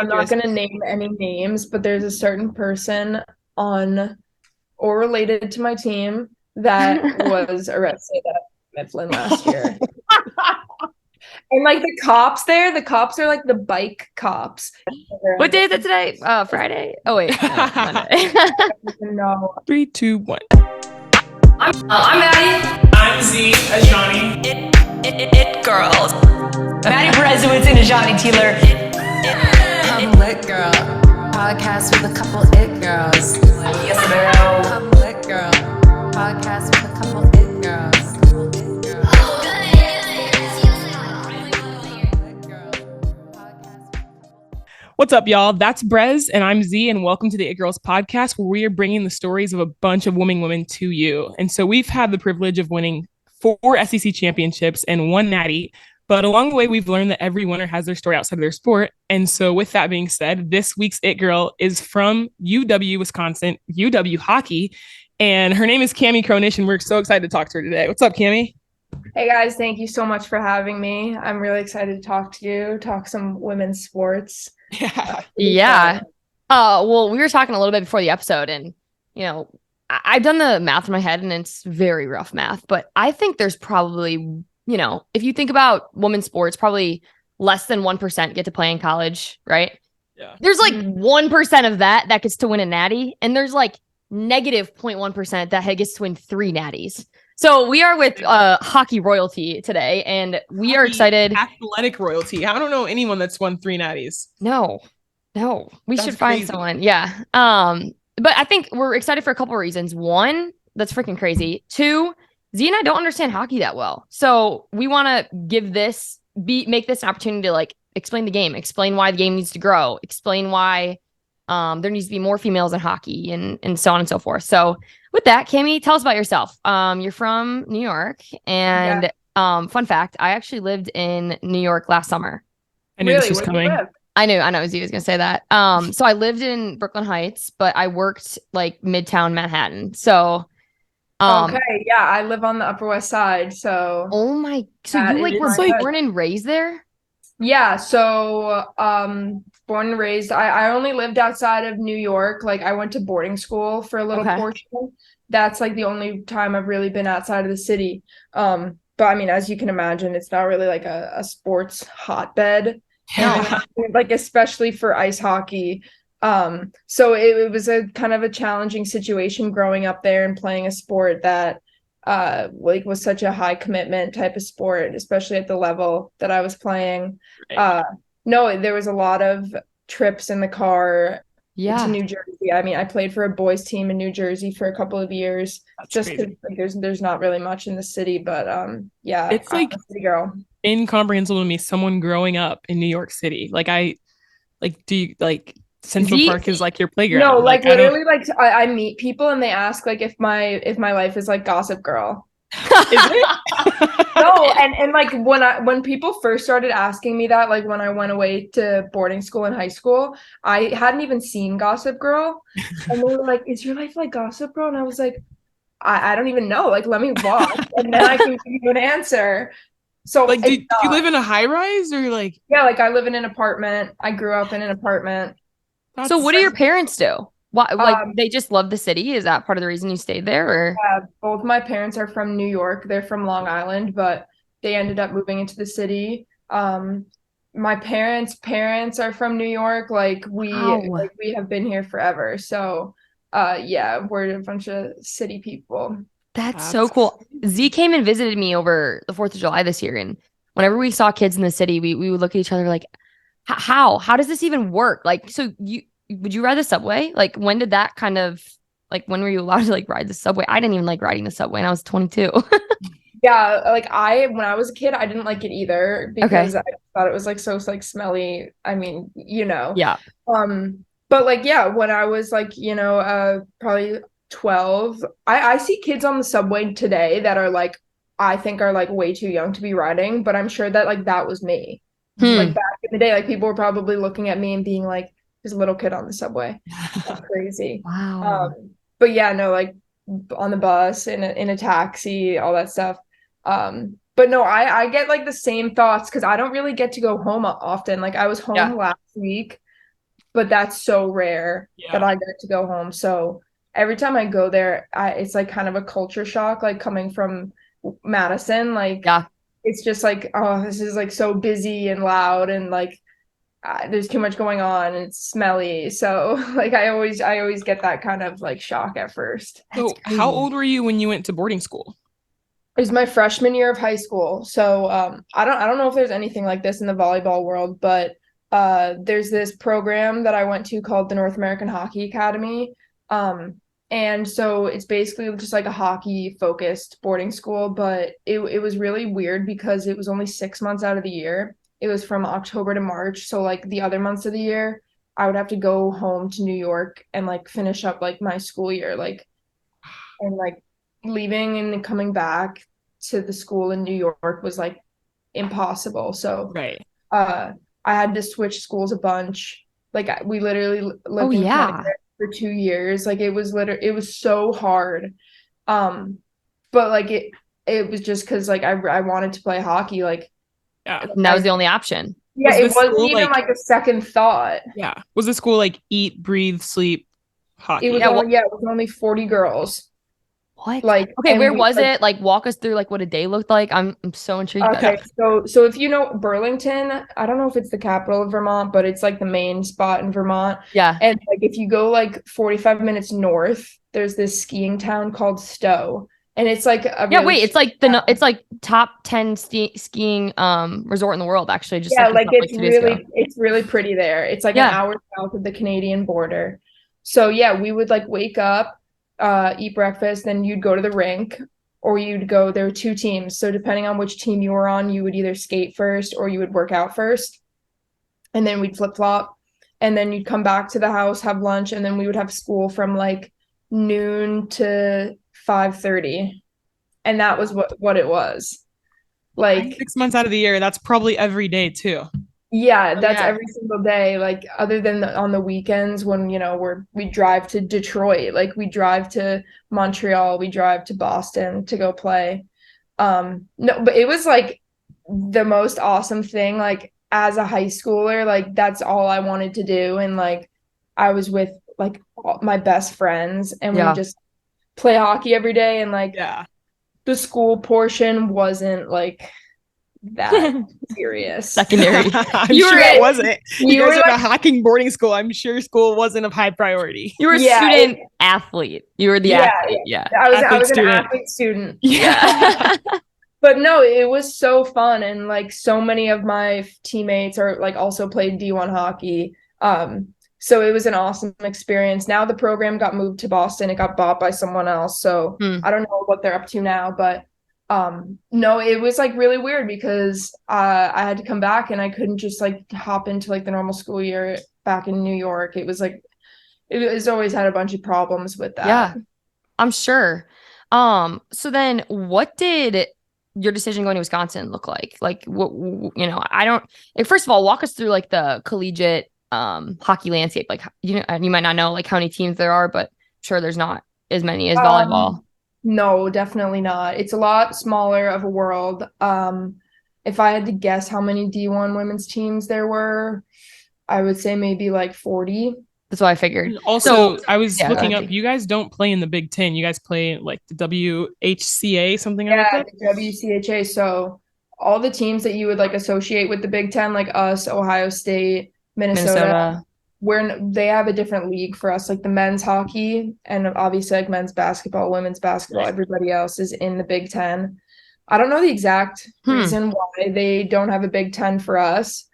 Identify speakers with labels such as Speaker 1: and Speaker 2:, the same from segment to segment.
Speaker 1: I'm not going to name any names, but there's a certain person on or related to my team that was arrested at Mifflin last year. And like the cops are like the bike cops.
Speaker 2: What day is it today? Friday? Oh wait, no, Monday.
Speaker 1: No.
Speaker 3: 3, 2, 1.
Speaker 4: I'm Maddie.
Speaker 5: I'm Z, Ajani.
Speaker 4: It girls. Maddie Brezowitz and Ajani Teeler.
Speaker 6: I'm lit girl. Podcast with a couple it girls.
Speaker 4: Yes, ma'am.
Speaker 6: I'm lit girl. Podcast with a couple it girls.
Speaker 3: What's up, y'all? That's Brez, and I'm Z, and welcome to the It Girls podcast, where we are bringing the stories of a bunch of women to you. And so we've had the privilege of winning 4 SEC championships and 1 natty, but along the way, we've learned that every winner has their story outside of their sport. And so with that being said, this week's It Girl is from UW, Wisconsin, UW hockey, and her name is Cami Kronish, and we're so excited to talk to her today. What's up, Cami?
Speaker 1: Hey guys, thank you so much for having me. I'm really excited to talk to you, talk some women's sports.
Speaker 2: Yeah. Well, we were talking a little bit before the episode, and I've done the math in my head, and it's very rough math, but I think there's probably, if you think about women's sports, probably less than 1% get to play in college, right?
Speaker 3: Yeah.
Speaker 2: There's like 1% of that gets to win a natty, and there's like negative 0.1% that gets to win 3 natties. So we are with hockey royalty today, and we are excited.
Speaker 3: Athletic royalty. I don't know anyone that's won 3 natties.
Speaker 2: No, we
Speaker 3: That's
Speaker 2: should find
Speaker 3: crazy.
Speaker 2: someone. Yeah. But I think we're excited for a couple of reasons. One, that's freaking crazy. 2, Z and I don't understand hockey that well. So we want to make this an opportunity to like explain the game, explain why the game needs to grow, explain why there needs to be more females in hockey and so on and so forth. So with that, Cami, tell us about yourself. You're from New York, and fun fact, I actually lived in New York last summer.
Speaker 3: I knew this was
Speaker 1: Where do you
Speaker 3: coming.
Speaker 1: live?
Speaker 2: I knew Z was gonna say that. So I lived in Brooklyn Heights, but I worked like Midtown Manhattan. So
Speaker 1: Okay, yeah, I live on the Upper West Side, so
Speaker 2: oh my, so
Speaker 1: That
Speaker 2: you like
Speaker 1: is
Speaker 2: were
Speaker 1: my
Speaker 2: born and raised there?
Speaker 1: yeah, so born and raised. I only lived outside of New York. Like I went to boarding school for a little
Speaker 2: Okay.
Speaker 1: portion. That's like the only time I've really been outside of the city. But I mean, as you can imagine, it's not really like a sports hotbed.
Speaker 3: Yeah.
Speaker 1: Like especially for ice hockey. So it was a kind of a challenging situation growing up there and playing a sport that like was such a high commitment type of sport, especially at the level that I was playing.
Speaker 3: Right.
Speaker 1: No, there was a lot of trips in the car to
Speaker 2: Yeah.
Speaker 1: New Jersey. I mean, I played for a boys team in New Jersey for a couple of years,
Speaker 3: That's
Speaker 1: just
Speaker 3: crazy.
Speaker 1: because like, there's not really much in the city, but yeah,
Speaker 3: It's like
Speaker 1: I'm a city girl.
Speaker 3: incomprehensible to me, someone growing up in New York City. Do you like Central
Speaker 2: Z-
Speaker 3: Park is like your playground?
Speaker 1: No, like
Speaker 3: I don't-
Speaker 1: literally, like I meet people and they ask like if my life is like Gossip Girl.
Speaker 3: Is it?
Speaker 1: No, and like when people first started asking me that, like when I went away to boarding school in high school, I hadn't even seen Gossip Girl, and they were like, "Is your life like Gossip Girl?" And I was like, "I don't even know. Like, let me watch, and then I can give you an answer." So
Speaker 3: Like, do
Speaker 1: it's
Speaker 3: you
Speaker 1: not.
Speaker 3: live in a high rise or like?
Speaker 1: Yeah, like I live in an apartment. I grew up in an apartment.
Speaker 2: So what do your parents do? Why, like
Speaker 1: Um,
Speaker 2: they just love the city? Is that part of the reason you stayed there, or?
Speaker 1: Both my parents are from New York. They're from Long Island, but they ended up moving into the city. My parents are from New York.
Speaker 2: Wow.
Speaker 1: We have been here forever. So, yeah, we're a bunch of city people.
Speaker 2: That's so cool. Z came and visited me over the 4th of July this year, and whenever we saw kids in the city, we would look at each other like, how does this even work? Like, so would you ride the subway? Like, when did that kind of like when were you allowed to like ride the subway? I didn't even like riding the subway, and I was 22.
Speaker 1: Yeah, like when I was a kid, I didn't like it either because I thought it was like so like smelly. I mean,
Speaker 2: Yeah.
Speaker 1: But like yeah, when I was like, probably 12, I see kids on the subway today that are like I think are like way too young to be riding, but I'm sure that like that was me. Like back in the day, like people were probably looking at me and being like, "There's a little kid on the subway." That's crazy.
Speaker 2: Wow.
Speaker 1: But yeah, no, like on the bus, in a taxi, all that stuff. But no, I get like the same thoughts because I don't really get to go home often. Like I was home
Speaker 2: Yeah.
Speaker 1: last week. but that's so rare that
Speaker 3: Yeah.
Speaker 1: I get to go home. So every time I go there, it's like kind of a culture shock, like coming from Madison. Like
Speaker 2: Yeah.
Speaker 1: it's just like, oh, this is like so busy and loud and like there's too much going on and it's smelly. So like I always get that kind of like shock at first.
Speaker 3: So how old were you when you went to boarding school?
Speaker 1: It was my freshman year of high school. So I don't know if there's anything like this in the volleyball world, but there's this program that I went to called the North American Hockey Academy. And so it's basically just like a hockey focused boarding school, but it was really weird because it was only 6 months out of the year. It was from October to March. So like the other months of the year, I would have to go home to New York and like finish up like my school year, like and like leaving and coming back to the school in New York was like impossible. So
Speaker 3: Right.
Speaker 1: uh I had to switch schools a bunch. Like we literally
Speaker 2: Oh
Speaker 1: lived in
Speaker 2: yeah.
Speaker 1: Connecticut for 2 years. Like it was so hard. Um but like it was just because like I wanted to play hockey. Like
Speaker 3: Yeah.
Speaker 2: And that was the only option.
Speaker 1: yeah,
Speaker 3: Was
Speaker 1: it
Speaker 3: this
Speaker 1: wasn't
Speaker 3: school,
Speaker 1: even like a second thought.
Speaker 3: Yeah. Was the school like eat, breathe, sleep, hockey?
Speaker 1: It was
Speaker 2: Yeah,
Speaker 1: only it was only 40 girls.
Speaker 2: What?
Speaker 1: Like
Speaker 2: Okay,
Speaker 1: and
Speaker 2: where
Speaker 1: we
Speaker 2: was
Speaker 1: like
Speaker 2: it? Like walk us through like what a day looked like. I'm so intrigued by
Speaker 1: okay,
Speaker 2: that.
Speaker 1: so if you know Burlington, I don't know if it's the capital of Vermont, but it's like the main spot in Vermont.
Speaker 2: Yeah.
Speaker 1: And like if you go like 45 minutes north, there's this skiing town called Stowe. And it's like a
Speaker 2: Yeah,
Speaker 1: really
Speaker 2: wait, it's like it's like top 10 skiing resort in the world actually. Just
Speaker 1: yeah,
Speaker 2: looked
Speaker 1: like
Speaker 2: this up like 2 days ago.
Speaker 1: it's really pretty there. It's like an
Speaker 2: Yeah.
Speaker 1: hour south of the Canadian border. So yeah, we would like wake up, eat breakfast, then you'd go to the rink or you'd go, there were two teams. So depending on which team you were on, you would either skate first or you would work out first. And then we'd flip-flop. And then you'd come back to the house, have lunch, and then we would have school from like noon to 5:30. And that was what it was. Like
Speaker 3: 6 months out of the year, that's probably every day too.
Speaker 1: yeah,
Speaker 2: Oh,
Speaker 1: that's
Speaker 2: yeah.
Speaker 1: every single day. Like other than on the weekends when we drive to Detroit, like we drive to Montreal, we drive to Boston to go play. No, but it was like the most awesome thing. Like as a high schooler, like that's all I wanted to do, and like I was with like my best friends, and we
Speaker 2: Yeah.
Speaker 1: would just play hockey every day, and like
Speaker 3: Yeah.
Speaker 1: the school portion wasn't like that serious.
Speaker 2: Secondary.
Speaker 3: I'm
Speaker 2: You
Speaker 3: sure
Speaker 2: were
Speaker 3: it
Speaker 2: at-
Speaker 3: wasn't. You
Speaker 1: You
Speaker 3: guys
Speaker 1: were
Speaker 3: are
Speaker 1: like,
Speaker 3: a hacking boarding school. I'm sure school wasn't of high priority.
Speaker 2: You were a
Speaker 1: Yeah,
Speaker 2: student athlete. You were the
Speaker 1: Yeah.
Speaker 2: athlete. Yeah.
Speaker 1: I
Speaker 3: Athlete
Speaker 1: was an
Speaker 3: student.
Speaker 1: athlete student.
Speaker 2: Yeah.
Speaker 1: But no, it was so fun, and like so many of my teammates are like also played D1 hockey. So it was an awesome experience. Now the program got moved to Boston. It got bought by someone else. So I don't know what they're up to now, but no, it was like really weird because I had to come back and I couldn't just like hop into like the normal school year back in New York. It was like it's always had a bunch of problems with that.
Speaker 2: Yeah. I'm sure. So then what did your decision going to Wisconsin look like? Like what I don't like, first of all, walk us through like the collegiate hockey landscape. Like you might not know like how many teams there are, but I'm sure there's not as many as volleyball.
Speaker 1: No, definitely not. It's a lot smaller of a world. If I had to guess how many D1 women's teams there were, I would say maybe like 40.
Speaker 2: That's what I figured.
Speaker 3: And also,
Speaker 2: So-
Speaker 3: I was
Speaker 2: yeah,
Speaker 3: looking
Speaker 2: go
Speaker 3: up.
Speaker 2: ahead.
Speaker 3: You guys don't play in the Big Ten. You guys play like the WHCA, something like
Speaker 1: Yeah,
Speaker 3: that.
Speaker 1: the WCHA. So all the teams that you would like associate with the Big Ten, like us, Ohio State, Minnesota, where they have a different league for us, like the men's hockey and obviously like men's basketball, women's basketball,
Speaker 3: Right.
Speaker 1: everybody else is in the Big Ten. I don't know the exact reason why they don't have a Big Ten for us.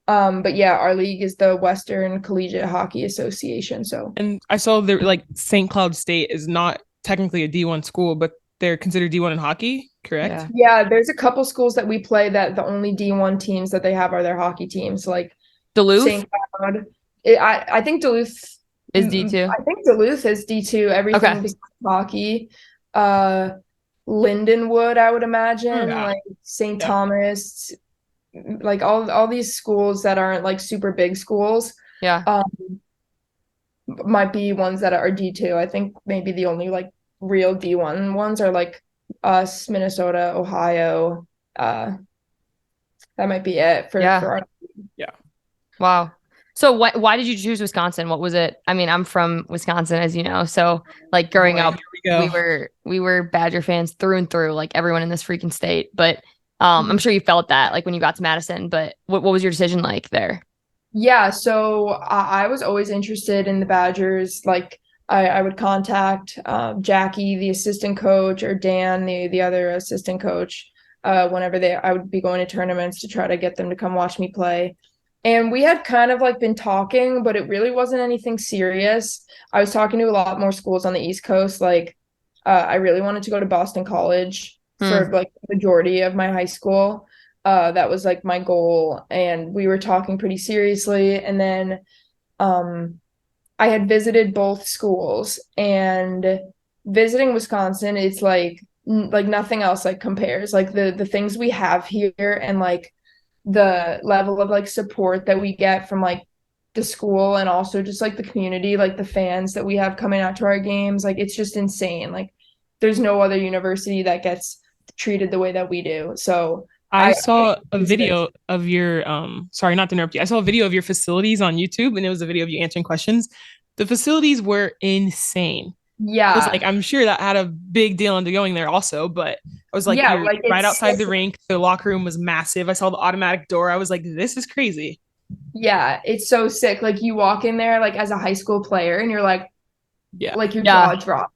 Speaker 1: But yeah, our league is the Western Collegiate Hockey Association. So
Speaker 3: And I saw that like St. Cloud State is not technically a D1 school, but they're considered D1 in hockey, correct?
Speaker 2: Yeah.
Speaker 1: yeah, there's a couple schools that we play that the only D1 teams that they have are their hockey teams, like
Speaker 2: Duluth
Speaker 1: St. Cloud. I think Duluth
Speaker 2: is D2.
Speaker 1: I think Duluth is D2. Everything
Speaker 2: Okay.
Speaker 1: besides hockey. Lindenwood, I would imagine,
Speaker 3: Yeah.
Speaker 1: like St.
Speaker 3: Yeah.
Speaker 1: Thomas, like all these schools that aren't like super big schools.
Speaker 2: Yeah.
Speaker 1: Might be ones that are D2. I think maybe the only like real D1 ones are like us, Minnesota, Ohio. That might be it for
Speaker 2: Yeah.
Speaker 1: our
Speaker 2: Wow. So why did you choose Wisconsin? What was it? I mean, I'm from Wisconsin, as you know. So like growing up, we were Badger fans through and through, like everyone in this freaking state. But I'm sure you felt that like when you got to Madison. But what was your decision like there?
Speaker 1: Yeah, so I was always interested in the Badgers. Like I would contact Jackie, the assistant coach, or Dan, the other assistant coach, whenever I would be going to tournaments to try to get them to come watch me play. And we had kind of like been talking, but it really wasn't anything serious. I was talking to a lot more schools on the East Coast. Like I really wanted to go to Boston College for like the majority of my high school. That was like my goal, and we were talking pretty seriously. And then I had visited both schools, and visiting Wisconsin, it's like nothing else like compares. Like the things we have here, and like the level of like support that we get from like the school, and also just like the community, like the fans that we have coming out to our games, like it's just insane. Like there's no other university that gets treated the way that we do. So
Speaker 3: I saw a video of your sorry, not to interrupt you. I saw a video of your facilities on YouTube, and it was a video of you answering questions. The facilities were insane.
Speaker 1: Yeah.
Speaker 3: I was like, I'm sure that had a big deal into going there also, but I was like,
Speaker 1: Yeah,
Speaker 3: you're
Speaker 1: like
Speaker 3: right outside the
Speaker 1: sick.
Speaker 3: rink. The locker room was massive. I saw the automatic door. I was like, this is crazy.
Speaker 1: Yeah, it's so sick. Like you walk in there like as a high school player, and you're like
Speaker 3: Yeah,
Speaker 1: your
Speaker 2: Yeah.
Speaker 1: jaw drops.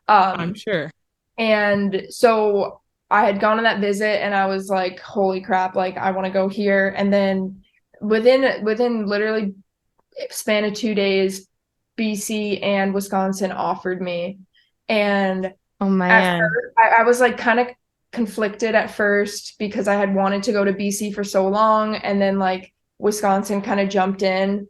Speaker 3: I'm sure.
Speaker 1: And so I had gone on that visit, and I was like, holy crap, like I want to go here. And then within literally span of 2 days, BC and Wisconsin offered me. And
Speaker 2: Oh
Speaker 1: at
Speaker 2: man.
Speaker 1: first, I was like kind of conflicted at first because I had wanted to go to BC for so long, and then like Wisconsin kind of jumped in,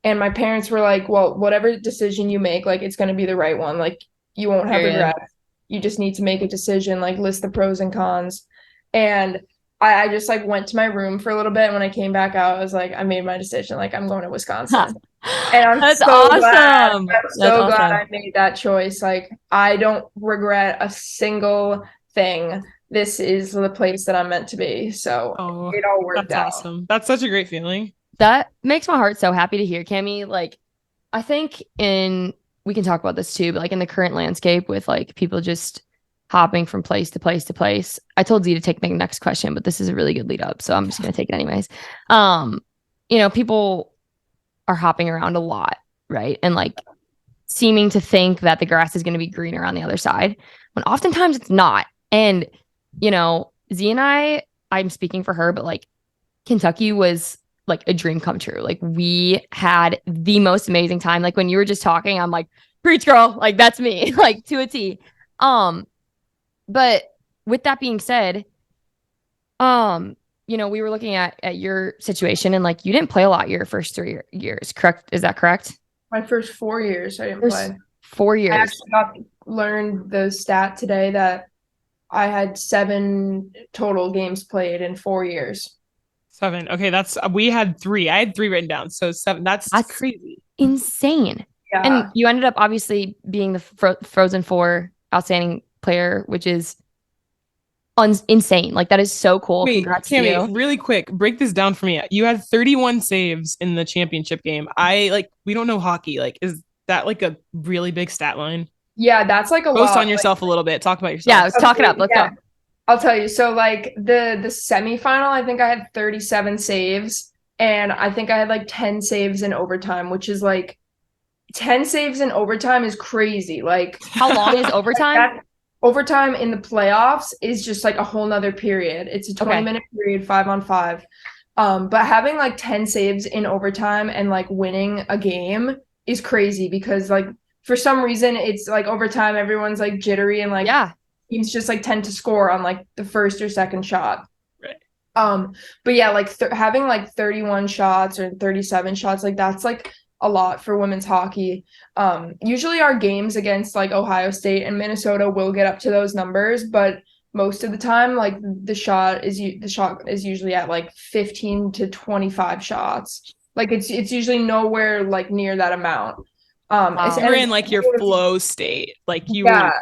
Speaker 1: and my parents were like, well, whatever decision you make, like it's going to be the right one. Like you won't have
Speaker 2: Period.
Speaker 1: regrets. You just need to make a decision, like list the pros and cons. And I just like went to my room for a little bit. And when I came back out, I was like, I made my decision. Like I'm going to Wisconsin. And I'm
Speaker 2: That's
Speaker 1: so glad.
Speaker 2: awesome.
Speaker 1: I'm
Speaker 2: That's
Speaker 1: so glad
Speaker 2: awesome.
Speaker 1: I made that choice. Like I don't regret a single thing. This is the place that I'm meant to be. So
Speaker 3: Oh,
Speaker 1: it all worked
Speaker 3: that's
Speaker 1: out.
Speaker 3: awesome. That's such a great feeling.
Speaker 2: That makes my heart so happy to hear, Cami. Like, I think we can talk about this too, but like in the current landscape with like people just hopping from place to place to place. I told Z to take the next question, but this is a really good lead up, so I'm just gonna take it anyways. People are hopping around a lot, right? And like seeming to think that the grass is gonna be greener on the other side, when oftentimes it's not. And Z and I'm speaking for her, but like Kentucky was like a dream come true. Like we had the most amazing time. Like when you were just talking, I'm like, preach girl, like that's me, like to a T. But with that being said, we were looking at your situation, and like you didn't play a lot your first 3 years, correct? Is that correct?
Speaker 1: My first 4 years, I didn't
Speaker 2: First
Speaker 1: play.
Speaker 2: 4 years.
Speaker 1: I actually learned the stat today that I had 7 total games played in 4 years.
Speaker 3: 7. Okay, we had 3. I had 3 written down, so 7. That's crazy.
Speaker 2: Insane.
Speaker 1: Yeah.
Speaker 2: And you ended up obviously being the Frozen Four outstanding player, which is insane. Like that is so cool.
Speaker 3: Wait,
Speaker 2: Congrats to
Speaker 3: Cami,
Speaker 2: you.
Speaker 3: really quick, break this down for me. You had 31 saves in the championship game. We don't know hockey. Like, is that like a really big stat line?
Speaker 1: Yeah, that's like a
Speaker 3: Boast
Speaker 1: lot.
Speaker 3: on yourself a little bit. Talk about yourself.
Speaker 2: Yeah, let's talk it up. Let's go.
Speaker 1: I'll tell you. So like the semifinal, I think I had 37 saves, and I think I had like 10 saves in overtime, which is like 10 saves in overtime is crazy. Like
Speaker 2: How long is overtime?
Speaker 1: Overtime in the playoffs is just like a whole nother period. It's a 20-minute period, 5-on-5. But having like 10 saves in overtime and like winning a game is crazy because like for some reason it's like overtime, everyone's like jittery and like teams just like tend to score on like the first or second shot.
Speaker 3: Right.
Speaker 1: But yeah, like having like 31 shots or 37 shots, like that's like a lot for women's hockey. Usually our games against like Ohio State and Minnesota will get up to those numbers, but most of the time, like the shot is usually at like 15 to 25 shots. Like it's usually nowhere like near that amount.
Speaker 3: You're in like your flow state, like you were.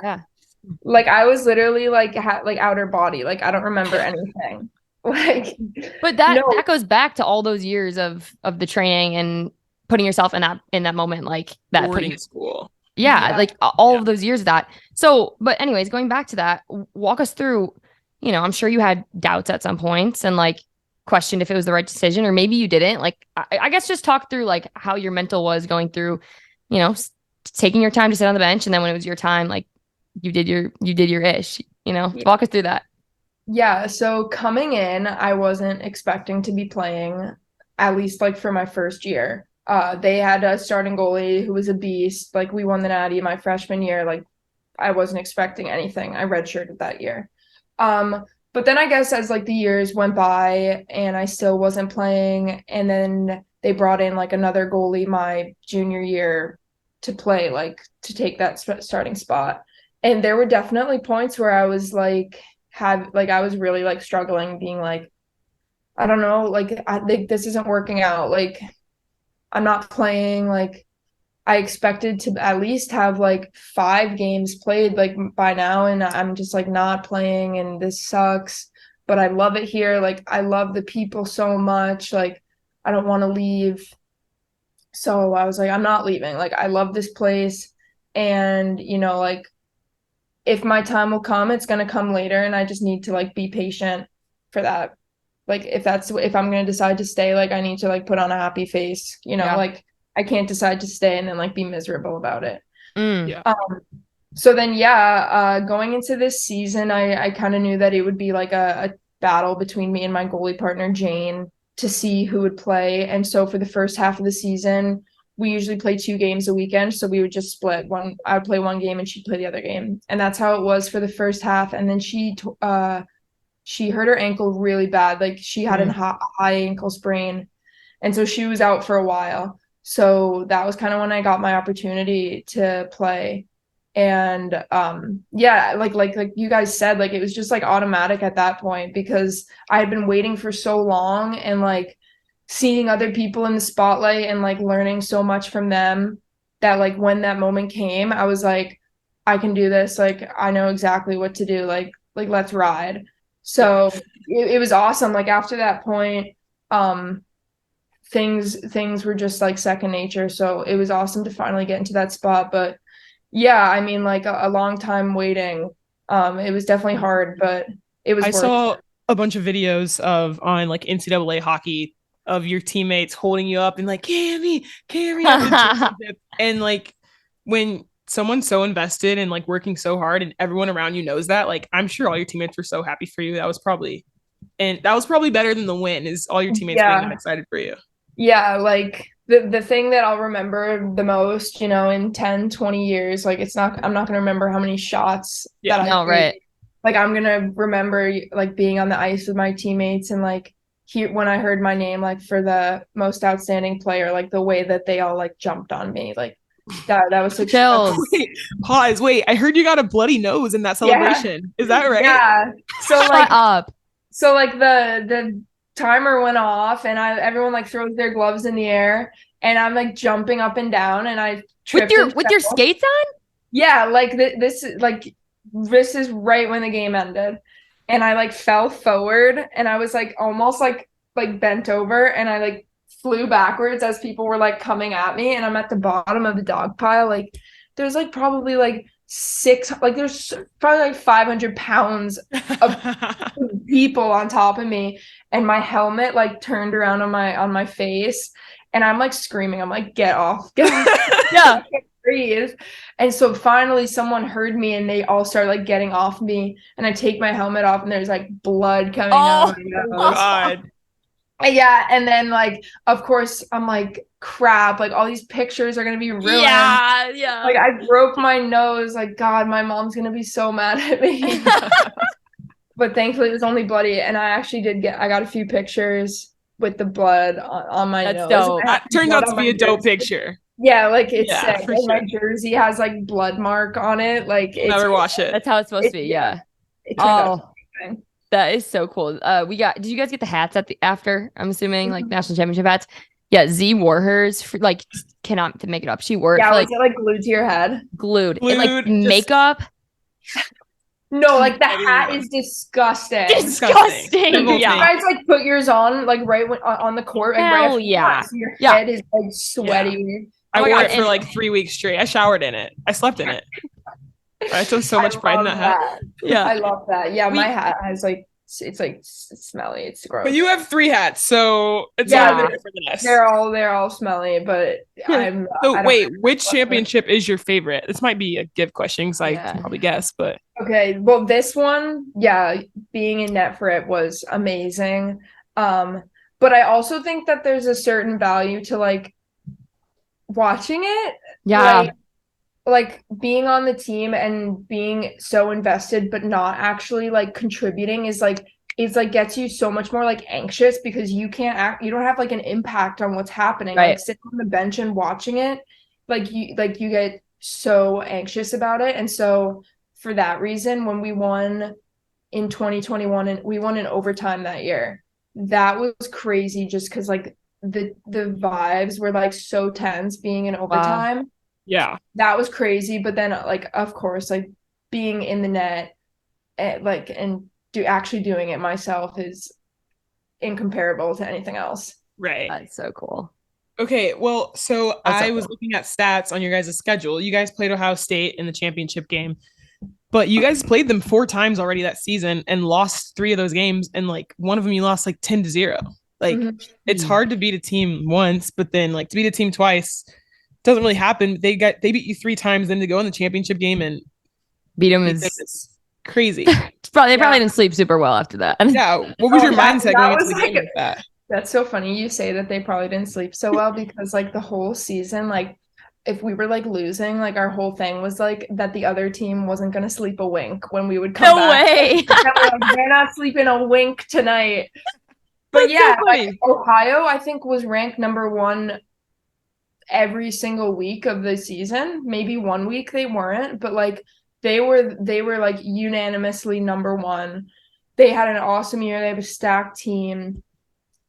Speaker 1: Like I was literally like like outer body, like I don't remember anything. Like,
Speaker 2: But that
Speaker 1: no,
Speaker 2: that goes back to all those years of the training and putting yourself in that moment, like that
Speaker 3: boarding school.
Speaker 2: yeah,
Speaker 1: yeah.
Speaker 2: like all
Speaker 3: Yeah.
Speaker 2: of those years of that. So, but anyways, going back to that, walk us through, I'm sure you had doubts at some points and like questioned if it was the right decision, or maybe you didn't. Like, I guess just talk through like how your mental was going through, taking your time to sit on the bench. And then when it was your time, like you did your ish,
Speaker 1: Yeah.
Speaker 2: walk us through that.
Speaker 1: Yeah, so coming in, I wasn't expecting to be playing, at least like for my first year. They had a starting goalie who was a beast. Like we won the Natty my freshman year. Like I wasn't expecting anything. I redshirted that year. But then I guess as like the years went by and I still wasn't playing, and then they brought in like another goalie my junior year to play, like to take that starting spot. And there were definitely points where I was like, I was really like struggling, being like, I don't know, like I think this isn't working out. Like I'm not playing. Like I expected to at least have like 5 games played like by now, and I'm just like not playing, and this sucks. But I love it here. Like I love the people so much. Like I don't want to leave. So I was like, I'm not leaving. Like I love this place, and like if my time will come, it's gonna come later, and I just need to like be patient for that. Like if I'm gonna decide to stay, like I need to like put on a happy face,
Speaker 2: Yeah.
Speaker 1: like I can't decide to stay and then like be miserable about it.
Speaker 2: Mm.
Speaker 3: Yeah.
Speaker 1: So then going into this season, I kind of knew that it would be like a battle between me and my goalie partner Jane to see who would play. And so for the first half of the season, we usually play 2 games a weekend. So we would just split one. I would play one game and she'd play the other game. And that's how it was for the first half. And then she hurt her ankle really bad. Like she had a high ankle sprain. And so she was out for a while. So that was kind of when I got my opportunity to play. And like you guys said, like it was just like automatic at that point because I had been waiting for so long, and like seeing other people in the spotlight and like learning so much from them, that like when that moment came, I was like, I can do this. Like I know exactly what to do. Like let's ride. So it was awesome. Like after that point, things were just like second nature. So it was awesome to finally get into that spot. But yeah, I mean, like a long time waiting. It was definitely hard, but it was
Speaker 3: I
Speaker 1: worth
Speaker 3: saw
Speaker 1: it.
Speaker 3: a bunch of videos on like NCAA hockey of your teammates holding you up and like Cami at the championship. And like when someone's so invested and like working so hard and everyone around you knows that, like I'm sure all your teammates were so happy for you. That was probably better than the win, is all your teammates being that
Speaker 1: Yeah.
Speaker 3: excited for you.
Speaker 1: Yeah, like the thing that I'll remember the most, in 10, 20 years, like I'm not gonna remember how many shots
Speaker 3: Yeah.
Speaker 1: that I
Speaker 2: No,
Speaker 1: played.
Speaker 2: right.
Speaker 1: Like I'm gonna remember like being on the ice with my teammates, and like when I heard my name like for the most outstanding player, like the way that they all like jumped on me, like that was such
Speaker 2: Chills.
Speaker 3: Wait, pause. Wait, I heard you got a bloody nose in that
Speaker 1: Yeah.
Speaker 3: celebration. Is that right?
Speaker 1: Yeah. So
Speaker 2: Shut
Speaker 1: like
Speaker 2: up.
Speaker 1: the timer went off, and everyone like throws their gloves in the air, and I'm like jumping up and down, and I
Speaker 2: With
Speaker 1: tripped
Speaker 2: your
Speaker 1: and
Speaker 2: with your
Speaker 1: fell.
Speaker 2: skates on?
Speaker 1: Yeah, like this is right when the game ended, and I like fell forward, and I was like almost like bent over, and I like flew backwards as people were like coming at me, and I'm at the bottom of the dog pile. Like there's like probably like there's probably like 500 pounds of people on top of me, and my helmet like turned around on my face, and I'm like screaming. I'm like, get off, get off.
Speaker 2: Yeah.
Speaker 1: Breathe. And so finally someone heard me, and they all start like getting off me, and I take my helmet off, and there's like blood coming out
Speaker 2: Oh,
Speaker 1: of my
Speaker 3: Oh
Speaker 1: nose.
Speaker 3: God.
Speaker 1: Yeah, and then like of course I'm like, crap, like all these pictures are gonna be ruined.
Speaker 2: yeah.
Speaker 1: Like I broke my nose. Like God, my mom's gonna be so mad at me. But thankfully it was only bloody, and I got a few pictures with the blood on my
Speaker 2: That's
Speaker 1: nose.
Speaker 2: dope.
Speaker 1: I have
Speaker 3: Turned
Speaker 1: blood
Speaker 3: out to
Speaker 1: on
Speaker 3: be
Speaker 1: my
Speaker 3: a dope
Speaker 1: jersey.
Speaker 3: picture.
Speaker 1: Yeah, like it's
Speaker 3: Yeah,
Speaker 1: sick.
Speaker 3: for
Speaker 1: And my
Speaker 3: sure.
Speaker 1: jersey has like blood mark on it. Like
Speaker 3: We'll never wash it.
Speaker 2: That's how it's supposed to be. Yeah.
Speaker 1: it turned out
Speaker 2: Oh,
Speaker 1: amazing.
Speaker 2: that is so cool. Did you guys get the hats at the after? I'm assuming like
Speaker 1: Mhm.
Speaker 2: national championship hats. Yeah, Z wore hers for like cannot make it up. She wore it
Speaker 1: Yeah,
Speaker 2: for
Speaker 1: was
Speaker 2: like
Speaker 1: it like glued to your head?
Speaker 2: glued and like
Speaker 3: Glued, just-
Speaker 2: makeup.
Speaker 1: No, like the hat is disgusting.
Speaker 2: Disgusting.
Speaker 3: You
Speaker 2: Yeah.
Speaker 1: guys like put yours on like right when on the court and right
Speaker 2: Hell
Speaker 1: after
Speaker 2: yeah.
Speaker 1: so your
Speaker 2: Yeah.
Speaker 1: head is like sweaty.
Speaker 3: I
Speaker 2: Oh my
Speaker 3: wore
Speaker 2: God,
Speaker 3: it for
Speaker 2: and-
Speaker 3: like 3 weeks straight. I showered in it. I slept in it. I took so much pride in that hat.
Speaker 2: Yeah.
Speaker 1: I love that. Yeah, my hat has like it's like smelly. It's gross.
Speaker 3: But you have 3 hats, so it's
Speaker 1: Yeah,
Speaker 3: a little bit different than us.
Speaker 1: they're all smelly, but I
Speaker 3: So
Speaker 1: don't
Speaker 3: wait,
Speaker 1: know.
Speaker 3: which championship is your favorite? This might be a give question because I can probably guess, but
Speaker 1: Okay, well, this one, yeah, being in net for it was amazing. But I also think that there's a certain value to like watching it.
Speaker 2: Yeah.
Speaker 1: Like being on the team and being so invested but not actually like contributing is like gets you so much more like anxious because you don't have like an impact on what's happening.
Speaker 2: Right.
Speaker 1: Like sitting on the bench and watching it, you get so anxious about it. And so for that reason, when we won in 2021 and we won in overtime that year, that was crazy just because like the vibes were like so tense being in overtime.
Speaker 3: yeah.
Speaker 1: That was crazy. But then like of course like being in the net and actually doing it myself is incomparable to anything else.
Speaker 3: Right.
Speaker 2: That's so cool.
Speaker 3: Okay, well, so
Speaker 2: That's so
Speaker 3: I was
Speaker 2: cool.
Speaker 3: looking at stats on your guys' schedule. You guys played Ohio State in the championship game, but you guys played them 4 times already that season and lost 3 of those games, and like one of them you lost like 10-0. Like it's hard to beat a team once, but then like to beat a team twice doesn't really happen. They beat you 3 times, then to go in the championship game and
Speaker 2: Beat them
Speaker 3: beat them
Speaker 2: is
Speaker 3: is crazy.
Speaker 2: they probably didn't sleep super well after that.
Speaker 3: Yeah, what was your mindset going into
Speaker 1: was
Speaker 3: the game with that?
Speaker 1: That's so funny you say that they probably didn't sleep so well because like the whole season, like if we were like losing, like our whole thing was like that the other team wasn't gonna sleep a wink when we would come back.
Speaker 2: No way.
Speaker 1: They're not sleeping a wink tonight. But yeah, like Ohio, I think was ranked number 1 every single week of the season. Maybe one week they weren't, but like they were like unanimously number 1. They had an awesome year. They have a stacked team.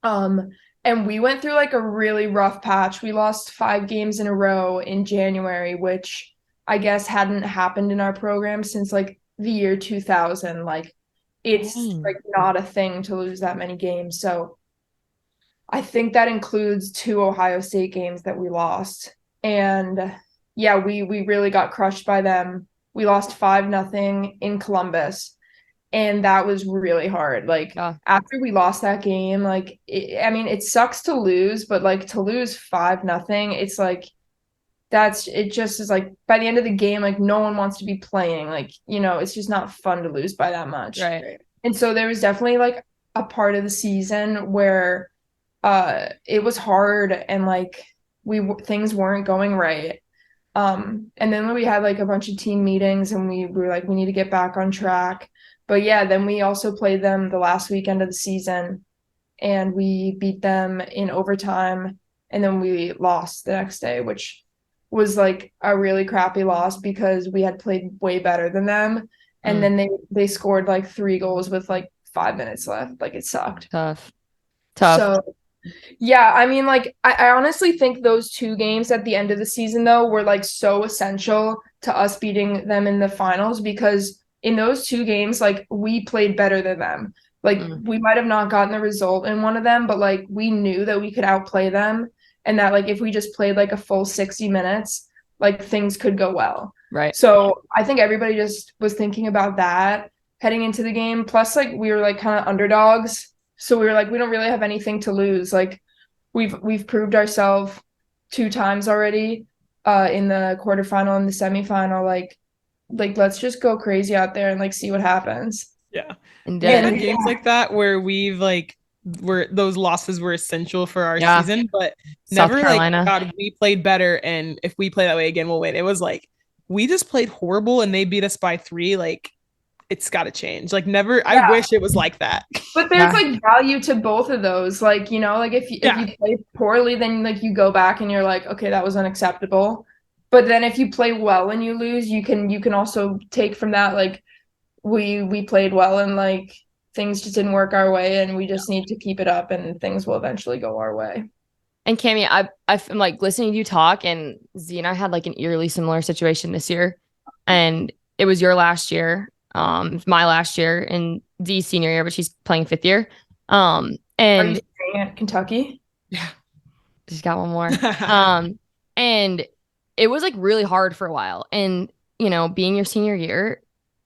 Speaker 1: And we went through like a really rough patch. We lost 5 games in a row in January, which I guess hadn't happened in our program since like the year 2000. Like it's like not a thing to lose that many games. So I think that includes 2 Ohio State games that we lost. And yeah, we really got crushed by them. We lost 5-0 in Columbus. And that was really hard. Like after we lost that game, like it sucks to lose, but like to lose 5-0, it's like it just is like by the end of the game, like no one wants to be playing. Like, it's just not fun to lose by that much.
Speaker 2: Right.
Speaker 1: And so there was definitely like a part of the season where it was hard and like things weren't going right. And then we had like a bunch of team meetings and we were like, we need to get back on track. But yeah, then we also played them the last weekend of the season and we beat them in overtime and then we lost the next day, which was like a really crappy loss because we had played way better than them. And then they scored like 3 goals with like 5 minutes left. Like it sucked.
Speaker 2: Tough.
Speaker 1: So yeah, I mean, like I honestly think those 2 games at the end of the season though were like so essential to us beating them in the finals because in those 2 games, like we played better than them. Like we might have not gotten the result in one of them, but like we knew that we could outplay them and that like if we just played like a full 60 minutes, like things could go well.
Speaker 2: Right.
Speaker 1: So I think everybody just was thinking about that heading into the game. Plus, like we were like kind of underdogs. So we were like, we don't really have anything to lose. Like we've proved ourselves 2 times already in the quarterfinal and the semifinal. Like let's just go crazy out there and like see what happens.
Speaker 3: Yeah.
Speaker 2: And
Speaker 3: we had games like that where we've like where those losses were essential for our season, but
Speaker 2: South
Speaker 3: never
Speaker 2: Carolina.
Speaker 3: like God, we played better and if we play that way again, we'll win. It was like we just played horrible and they beat us by 3. Like it's got to change. Like never. I wish it was like that.
Speaker 1: But there's like value to both of those. Like like if you play poorly, then like you go back and you're like, okay, that was unacceptable. But then if you play well and you lose, you can also take from that like we played well and like things just didn't work our way and we just need to keep it up and things will eventually go our way.
Speaker 2: And Cami, I'm like listening to you talk, and Z and I had like an eerily similar situation this year, and it was your last year, It's my last year and Z's senior year, but she's playing 5th year.
Speaker 1: Are you
Speaker 2: And
Speaker 1: staying at Kentucky?
Speaker 2: she's got one more. And it was like really hard for a while. And, being your senior year,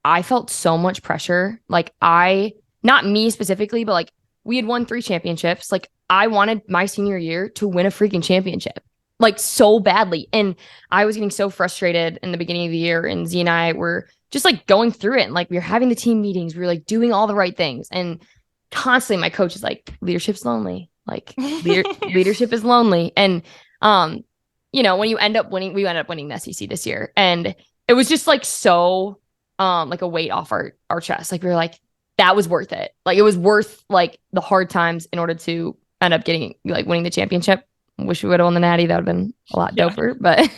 Speaker 2: I felt so much pressure. Like not me specifically, but like we had won 3 championships. Like I wanted my senior year to win a freaking championship, like so badly. And I was getting so frustrated in the beginning of the year. And Z and I were just like going through it. And like we were having the team meetings. We were like doing all the right things. And constantly my coach is like, leadership's lonely. Like leadership is lonely. And, when you end up winning, we ended up winning the SEC this year. And it was just like so like a weight off our chest. Like we were like, that was worth it. Like it was worth like the hard times in order to end up getting like winning the championship. Wish we would have won the Natty. That would have been a lot doper. But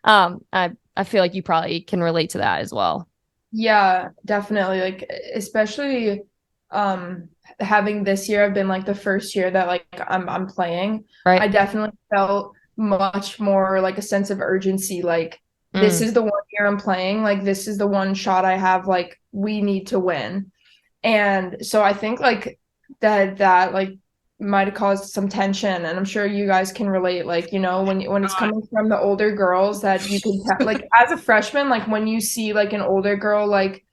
Speaker 2: I feel like you probably can relate to that as well.
Speaker 1: Yeah, definitely. Like especially having this year have been like the first year that like I'm playing.
Speaker 2: Right.
Speaker 1: I definitely felt much more like a sense of urgency. Like this is the one year I'm playing. Like this is the one shot I have. Like we need to win. And so I think like that like might have caused some tension, and I'm sure you guys can relate. Like when it's coming from the older girls, that you can tell, like as a freshman, like when you see like an older girl like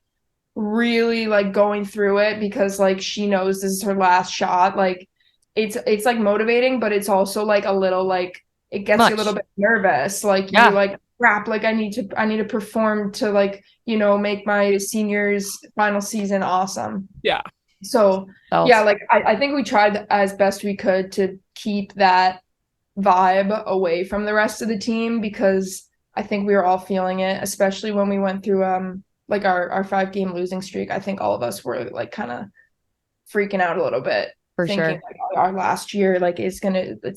Speaker 1: really like going through it because like she knows this is her last shot, like it's like motivating, but it's also like a little like it gets you a little bit nervous. Like you're like, crap, like I need to perform to like make my seniors final season awesome.
Speaker 3: Yeah.
Speaker 1: So yeah, like I think we tried as best we could to keep that vibe away from the rest of the team, because I think we were all feeling it, especially when we went through like our 5-game losing streak. I think all of us were like kind of freaking out a little bit,
Speaker 2: for
Speaker 1: thinking
Speaker 2: sure.
Speaker 1: like our last year like it's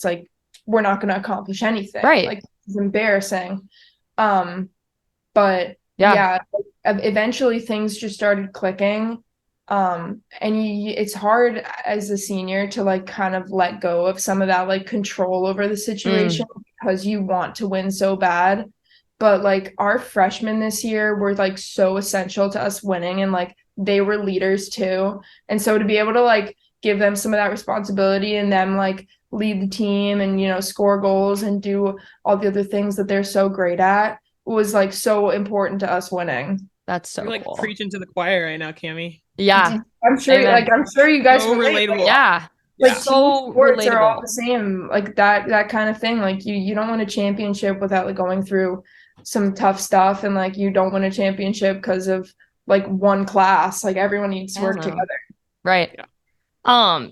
Speaker 1: like we're not gonna accomplish anything.
Speaker 2: Right.
Speaker 1: Like it's embarrassing. But yeah, eventually things just started clicking. And it's hard as a senior to like kind of let go of some of that like control over the situation because you want to win so bad. But like our freshmen this year were like so essential to us winning, and like they were leaders too. And so to be able to like give them some of that responsibility and them like lead the team and score goals and do all the other things that they're so great at was like so important to us winning.
Speaker 2: That's so
Speaker 3: You're like
Speaker 2: cool.
Speaker 3: preaching to the choir right now, Cami.
Speaker 2: Yeah.
Speaker 1: I'm sure I'm sure you guys
Speaker 3: so
Speaker 1: relate.
Speaker 3: relatable.
Speaker 2: Yeah.
Speaker 1: Like
Speaker 2: so
Speaker 1: sports
Speaker 2: relatable.
Speaker 1: are all the same, like that kind of thing. Like you don't win a championship without like going through some tough stuff, and like you don't win a championship because of like one class. Like everyone needs to work together.
Speaker 2: Right. Yeah.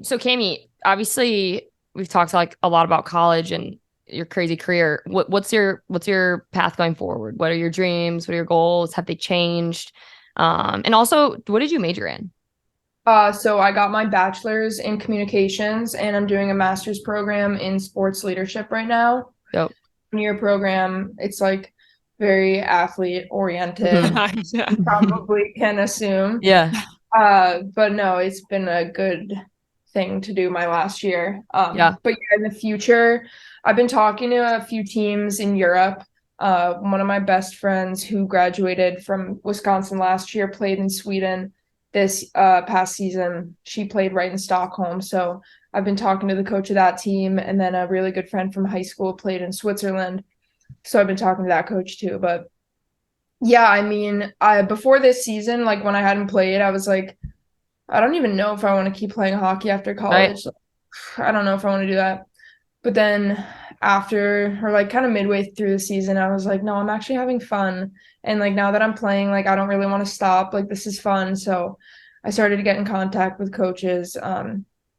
Speaker 2: So Cami, obviously we've talked like a lot about college and your crazy career. What's your path going forward? What are your dreams? What are your goals? Have they changed? And also, what did you major in?
Speaker 1: So I got my bachelor's in communications, and I'm doing a master's program in sports leadership right now.
Speaker 2: Dope.
Speaker 1: Year program. It's like very athlete oriented. You probably can assume.
Speaker 2: Yeah.
Speaker 1: But no, it's been a good thing to do my last year. But yeah, in the future, I've been talking to a few teams in Europe. One of my best friends who graduated from Wisconsin last year played in Sweden this past season. She played right in Stockholm. So I've been talking to the coach of that team, and then a really good friend from high school played in Switzerland. So I've been talking to that coach too. But yeah, I mean, before this season, like when I hadn't played, I was like, I don't even know if I want to keep playing hockey after college. Right. I don't know if I want to do that. But then after, or like kind of midway through the season, I was like, no, I'm actually having fun. And like now that I'm playing, like I don't really want to stop. Like this is fun. So I started to get in contact with coaches.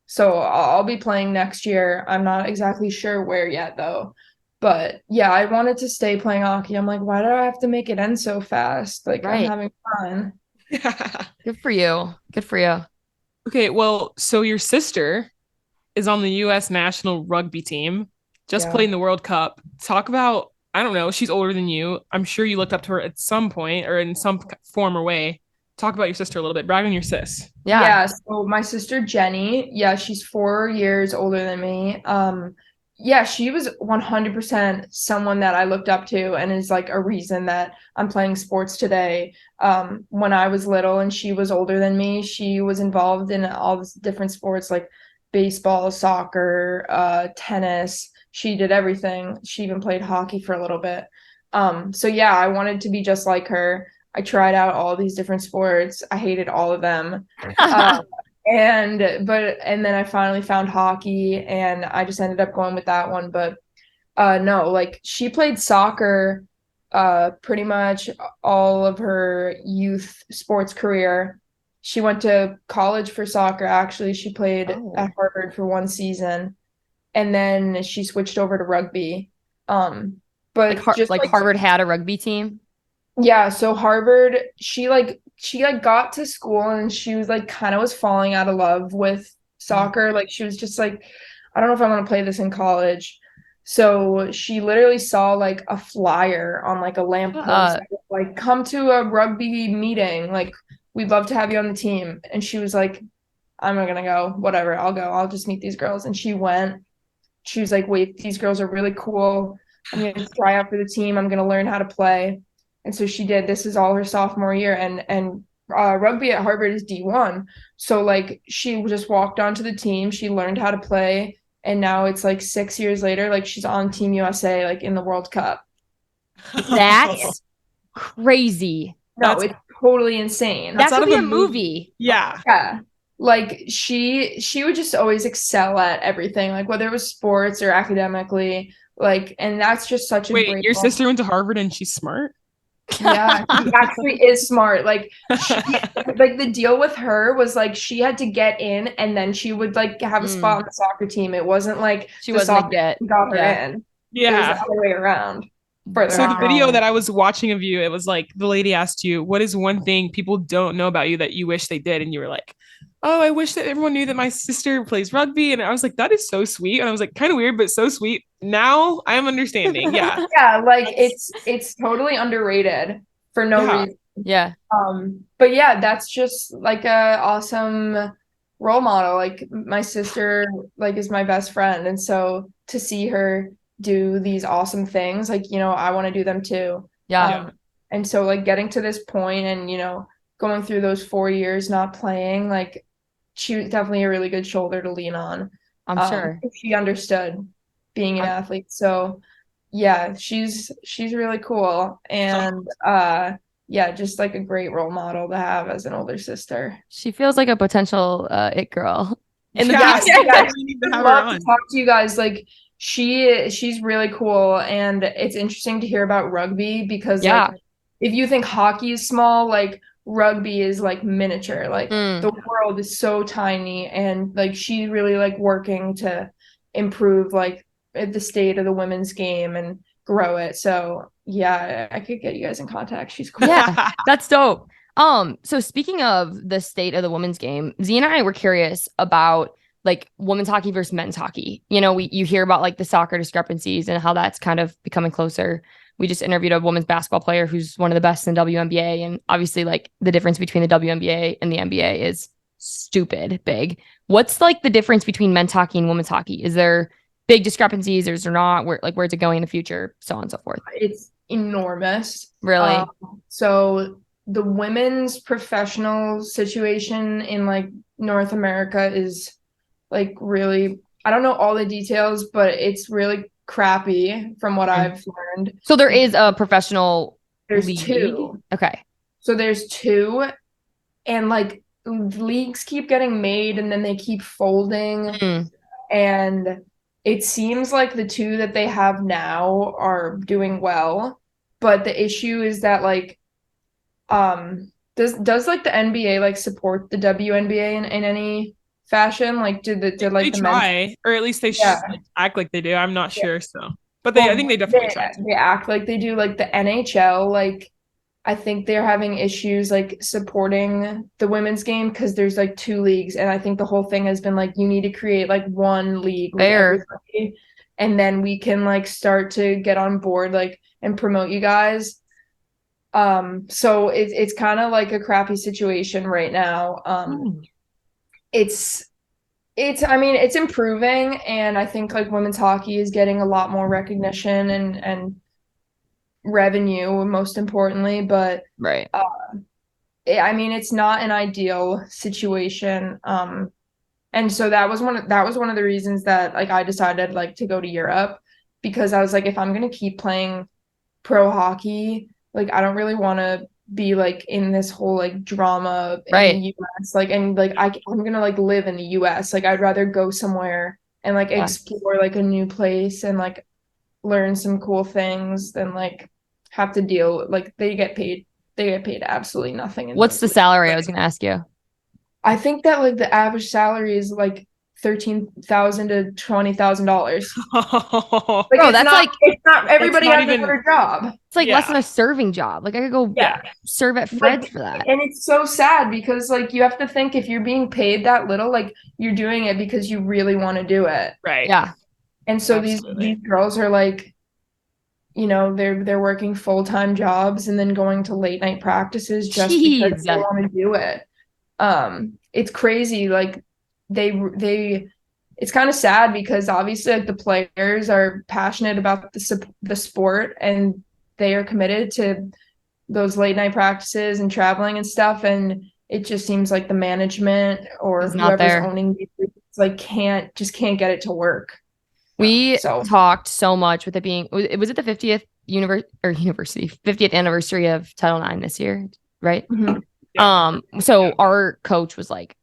Speaker 1: So I'll be playing next year. I'm not exactly sure where yet though. But yeah, I wanted to stay playing hockey. I'm like, why do I have to make it end so fast? Like I'm having fun.
Speaker 2: Good for you. Good for you.
Speaker 3: Okay, well, so your sister is on the U.S. national rugby team, just played in the World Cup. Talk about, I don't know, she's older than you. I'm sure you looked up to her at some point or in some form or way. Talk about your sister a little bit. Brag on your sis.
Speaker 1: Yeah, so my sister Jenny, she's 4 years older than me. yeah, she was 100% someone that I looked up to and is like a reason that I'm playing sports today. When I was little and she was older than me, she was involved in all these different sports like baseball, soccer, tennis. She did everything. She even played hockey for a little bit. So yeah, I wanted to be just like her. I tried out all these different sports. I hated all of them. And then I finally found hockey and I just ended up going with that one. But no, like she played soccer pretty much all of her youth sports career. She went to college for soccer actually. She played at Harvard for one season and then she switched over to rugby. But just
Speaker 2: like Harvard had a rugby team.
Speaker 1: yeah, so Harvard, she got to school and she was like kind of was falling out of love with soccer. Like she was just like, I don't know if I want to play this in college. So she literally saw like a flyer on like a lamppost, that was, like come to a rugby meeting. Like we'd love to have you on the team. And she was like, I'm not gonna go, whatever, I'll go. I'll just meet these girls. And she went. She was like, wait, these girls are really cool. I'm gonna try out for the team. I'm gonna learn how to play. And so she did. This is all her sophomore year, and rugby at Harvard is D1. So like she just walked onto the team. She learned how to play, and now it's like 6 years later, like she's on Team USA, like in the World Cup.
Speaker 2: That's crazy.
Speaker 1: No, it's totally insane.
Speaker 2: That could be a movie.
Speaker 3: Yeah.
Speaker 1: Yeah. Like she would just always excel at everything, like whether it was sports or academically. Like, and that's just such a
Speaker 3: Wait,
Speaker 1: great
Speaker 3: your
Speaker 1: moment.
Speaker 3: sister went to Harvard and she's smart?
Speaker 1: Yeah, she actually is smart. Like like the deal with her was like she had to get in and then she would like have a spot on the soccer team. It wasn't like
Speaker 2: She
Speaker 1: the
Speaker 2: wasn't a
Speaker 1: soccer
Speaker 2: get.
Speaker 1: team got her
Speaker 2: Yeah.
Speaker 1: in. It was
Speaker 3: Yeah.
Speaker 1: the other way around. Further
Speaker 3: So the
Speaker 1: on.
Speaker 3: video that I was watching of you, it was like the lady asked you, what is one thing people don't know about you that you wish they did? And you were like, oh, I wish that everyone knew that my sister plays rugby. And I was like, that is so sweet. And I was like, kind of weird, but so sweet. Now I am understanding. Yeah.
Speaker 1: Yeah, like it's totally underrated for no
Speaker 3: Yeah.
Speaker 1: reason.
Speaker 2: Yeah.
Speaker 1: But yeah, that's just like a awesome role model. Like my sister like is my best friend, and so to see her do these awesome things, like, you know, I want to do them too.
Speaker 2: Yeah.
Speaker 1: And so like getting to this point and, you know, going through those 4 years not playing, like she was definitely a really good shoulder to lean on.
Speaker 2: I'm sure.
Speaker 1: She understood being an athlete. So yeah, she's really cool. And yeah, just like a great role model to have as an older sister.
Speaker 2: She feels like a potential it girl.
Speaker 3: In
Speaker 1: the
Speaker 3: yeah,
Speaker 1: yeah,
Speaker 3: we need to
Speaker 1: I'd
Speaker 3: have
Speaker 1: love
Speaker 3: her
Speaker 1: to
Speaker 3: on.
Speaker 1: talk to you guys. Like she's really cool, and it's interesting to hear about rugby because like if you think hockey is small, like rugby is like miniature. Like the world is so tiny, and like she's really like working to improve like the state of the women's game and grow it. So yeah, I could get you guys in contact. She's cool.
Speaker 2: Yeah, that's dope. So speaking of the state of the women's game, Z and I were curious about like women's hockey versus men's hockey. You know, you hear about like the soccer discrepancies and how that's kind of becoming closer. We just interviewed a women's basketball player who's one of the best in WNBA, and obviously like the difference between the WNBA and the NBA is stupid big. What's like the difference between men's hockey and women's hockey? Is there big discrepancies or is there not? Where's it going in the future? So on and so forth.
Speaker 1: It's enormous.
Speaker 2: Really?
Speaker 1: So the women's professional situation in like North America is like really, I don't know all the details, but it's really crappy from what I've learned.
Speaker 2: So there is a professional
Speaker 1: There's
Speaker 2: league?
Speaker 1: two.
Speaker 2: Okay.
Speaker 1: So there's two, and like leagues keep getting made and then they keep folding. And it seems like the two that they have now are doing well, but the issue is that like does like the NBA like support the WNBA in any fashion? Like did like
Speaker 3: they
Speaker 1: the
Speaker 3: try, or at least they act like they do. I'm not sure. So, but I think they definitely try.
Speaker 1: They act like they do. Like the NHL, like I think they're having issues like supporting the women's game because there's like two leagues, and I think the whole thing has been like you need to create like one league with everybody, and then we can like start to get on board like and promote you guys. So it's kind of like a crappy situation right now. It's it's improving, and I think like women's hockey is getting a lot more recognition and revenue, most importantly, but
Speaker 2: Right.
Speaker 1: it's not an ideal situation. And so that was one of the reasons that like I decided like to go to Europe, because I was like, if I'm gonna keep playing pro hockey, like I don't really want to be like in this whole like drama in the
Speaker 2: Right.
Speaker 1: US, like, and like I'm gonna like live in the US. Like I'd rather go somewhere and like
Speaker 2: Yeah.
Speaker 1: explore like a new place and like learn some cool things than like have to deal like they get paid absolutely nothing in
Speaker 2: What's
Speaker 1: those
Speaker 2: the
Speaker 1: leagues.
Speaker 2: salary? I was gonna ask you.
Speaker 1: I think that like the average salary is like $13,000 to $20,000. Like
Speaker 2: Bro, that's like
Speaker 1: it's not
Speaker 3: That's
Speaker 1: everybody
Speaker 3: not
Speaker 1: has
Speaker 3: even,
Speaker 1: another job.
Speaker 2: it's like less
Speaker 3: yeah,
Speaker 2: than a serving job. Like I could go
Speaker 1: Yeah.
Speaker 2: serve at Fred's
Speaker 1: Like,
Speaker 2: for that.
Speaker 1: and it's so sad because like you have to think if you're being paid that little, like you're doing it because you really want to do it.
Speaker 3: right.
Speaker 2: Yeah.
Speaker 1: And so
Speaker 3: Absolutely.
Speaker 1: these girls are like, they're working full-time jobs and then going to late night practices just because
Speaker 2: Jeez.
Speaker 1: they want to do it. It's crazy. Like they it's kind of sad because obviously like the players are passionate about the sport and they are committed to those late night practices and traveling and stuff, and it just seems like the management or
Speaker 2: He's not
Speaker 1: whoever's
Speaker 2: there.
Speaker 1: owning these leagues, like can't get it to work.
Speaker 2: We
Speaker 1: So
Speaker 2: talked so much with it being, was it the 50th university 50th anniversary of Title IX this year, right?
Speaker 1: mhm.
Speaker 3: Yeah.
Speaker 2: So
Speaker 3: Yeah.
Speaker 2: our coach was like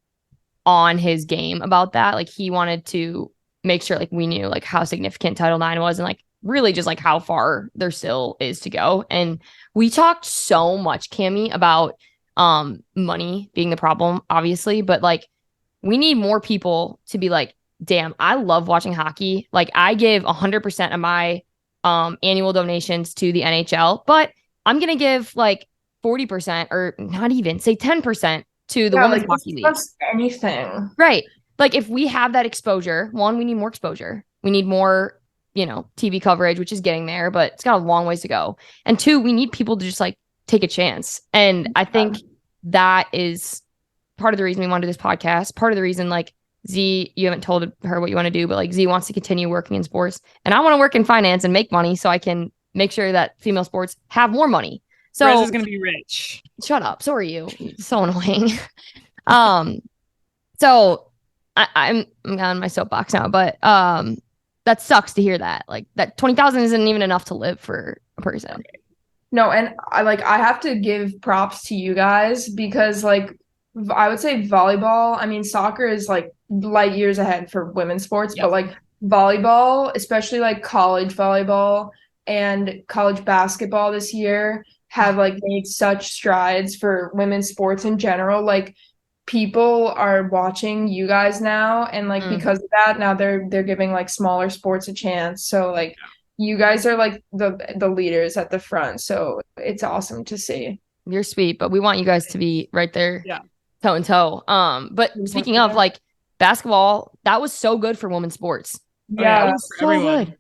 Speaker 2: on his game about that. Like he wanted to make sure like we knew like how significant Title IX was and like really just like how far there still is to go. And we talked so much, Cami, about money being the problem, obviously, but like we need more people to be like, damn, I love watching hockey. Like I give 100% of my annual donations to the NHL, but I'm gonna give like 40% or not even say 10% to the
Speaker 1: Yeah,
Speaker 2: women's
Speaker 1: like
Speaker 2: hockey league.
Speaker 1: just anything.
Speaker 2: Right. Like if we have that exposure, one, we need more exposure. We need more, TV coverage, which is getting there, but it's got a long ways to go. And two, we need people to just like take a chance. And I think that is part of the reason we want to do this podcast. Part of the reason, like Z, you haven't told her what you want to do, but like Z wants to continue working in sports, and I want to work in finance and make money so I can make sure that female sports have more money.
Speaker 3: Rez
Speaker 2: So
Speaker 3: is gonna be rich.
Speaker 2: shut up. So are you. So annoying. um, so I'm on my soapbox now, but that sucks to hear that. Like that 20,000 isn't even enough to live for a person.
Speaker 1: No, and I have to give props to you guys because like I would say volleyball, I mean soccer is like light years ahead for women's sports,
Speaker 3: Yep.
Speaker 1: but like volleyball, especially like college volleyball and college basketball this year have like made such strides for women's sports in general. Like people are watching you guys now, and like
Speaker 2: Mm.
Speaker 1: because of that now they're giving like smaller sports a chance. So like you guys are like the leaders at the front, so it's awesome to see.
Speaker 2: You're sweet, but we want you guys to be right there,
Speaker 3: Yeah.
Speaker 2: toe and toe. But speaking of like basketball, that was so good for women's sports.
Speaker 3: Oh, yeah,
Speaker 1: Yeah,
Speaker 3: for
Speaker 2: So
Speaker 3: everyone.
Speaker 2: good.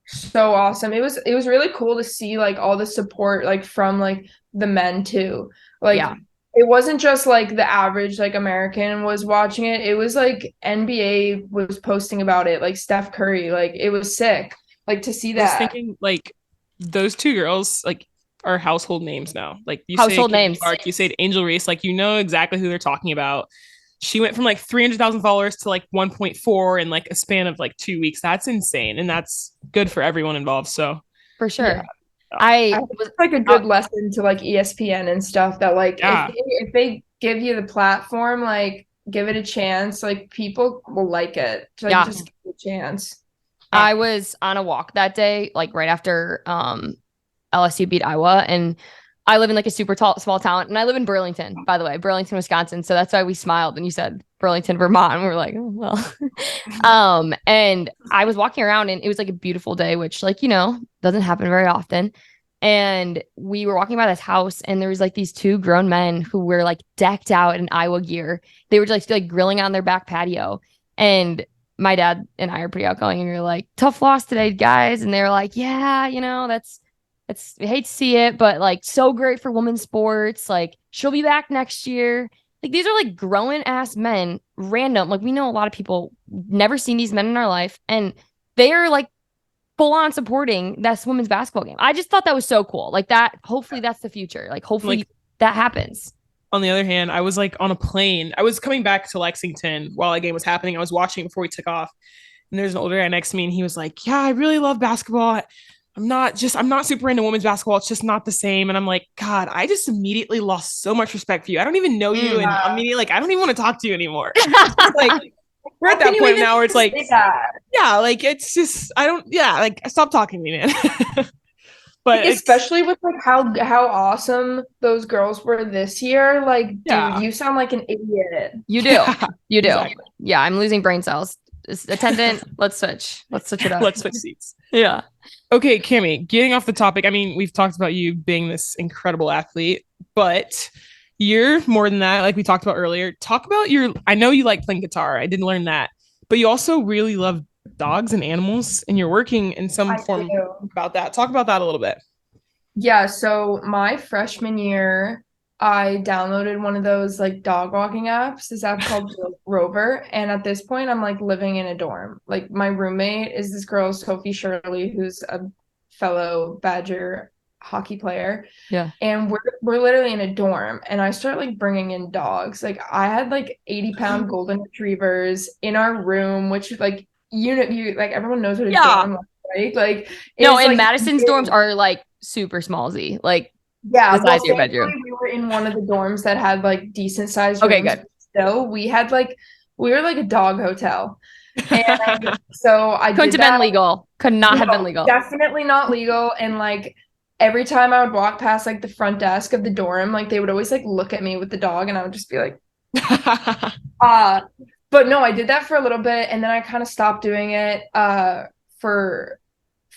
Speaker 1: so awesome. It was really cool to see like all the support like from like the men too. Like
Speaker 2: Yeah.
Speaker 1: it wasn't just like the average like American was watching it. It was like NBA was posting about it, like Steph Curry. Like it was sick. Like to see
Speaker 3: I was
Speaker 1: that.
Speaker 3: thinking like those two girls like are household names now. Like you say
Speaker 2: Household
Speaker 3: Caitlin
Speaker 2: names.
Speaker 3: Clark, you say Angel Reese, like you know exactly who they're talking about. She went from like 300,000 followers to like 1.4 in like a span of like 2 weeks. That's insane, and that's good for everyone involved. So
Speaker 2: For sure.
Speaker 1: Yeah.
Speaker 2: I
Speaker 1: I think
Speaker 2: was
Speaker 1: it's like a good lesson to like ESPN and stuff that like
Speaker 3: Yeah.
Speaker 1: if they give you the platform, like give it a chance, like people will like it. Like
Speaker 2: Yeah.
Speaker 1: just give it a chance.
Speaker 2: I was on a walk that day, like right after LSU beat Iowa, and I live in like a super small town, and I live in Burlington, by the way, Burlington, Wisconsin. So that's why we smiled when you said Burlington, Vermont, and we were like, oh, well. And I was walking around, and it was like a beautiful day, which like doesn't happen very often. And we were walking by this house, and there was like these two grown men who were like decked out in Iowa gear. They were like grilling on their back patio, and my dad and I are pretty outgoing, and we are like, tough loss today, guys. And they were like, yeah, that's I hate to see it, but like so great for women's sports. Like she'll be back next year. Like these are like grown ass men, random. Like we know a lot of people never seen these men in our life, and they are like full on supporting this women's basketball game. I just thought that was so cool. Like that. Hopefully that's the future. Like hopefully
Speaker 3: Like,
Speaker 2: that happens.
Speaker 3: on the other hand, I was like on a plane. I was coming back to Lexington while that game was happening. I was watching before we took off. And there's an older guy next to me, and he was like, "Yeah, I really love basketball. I'm not super into women's basketball. It's just not the same." And I'm like, God, I just immediately lost so much respect for you. I don't even know you. And immediately, like, I don't even want to talk to you anymore. Like, we're at that point now where it's like, yeah, like, it's just, like, stop talking to me, man. But
Speaker 1: like, especially with like how awesome those girls were this year. Like, dude, you sound like an idiot.
Speaker 2: You do.
Speaker 3: Yeah,
Speaker 2: you do.
Speaker 3: exactly.
Speaker 2: Yeah, I'm losing brain cells. Attendant, let's switch it up.
Speaker 3: Let's switch seats.
Speaker 2: Yeah.
Speaker 3: Okay, Cami, getting off the topic, I mean, we've talked about you being this incredible athlete, but you're more than that, like we talked about earlier. Talk about I know you like playing guitar. I didn't learn that, but you also really love dogs and animals, and you're working in some form about that. Talk about that a little bit.
Speaker 1: Yeah, so my freshman year, I downloaded one of those like dog walking apps. This app called Rover. And at this point, I'm like living in a dorm. Like my roommate is this girl, Sophie Shirley, who's a fellow Badger hockey player.
Speaker 2: Yeah.
Speaker 1: And we're literally in a dorm. And I start like bringing in dogs. Like I had like 80-pound golden retrievers in our room, which like you like everyone knows what a dorm looks like. Like
Speaker 2: no, and
Speaker 1: like,
Speaker 2: Madison's dorms are like super smallsy. Like
Speaker 1: yeah,
Speaker 2: the size of your bedroom.
Speaker 1: We were in one of the dorms that had like decent sized
Speaker 2: Okay,
Speaker 1: rooms.
Speaker 2: good.
Speaker 1: Still, we were like a dog hotel. And so I
Speaker 2: couldn't
Speaker 1: did
Speaker 2: have
Speaker 1: that.
Speaker 2: been legal. Could not have been legal.
Speaker 1: Definitely not legal. And like every time I would walk past like the front desk of the dorm, like they would always like look at me with the dog, and I would just be like, but no, I did that for a little bit, and then I kind of stopped doing it for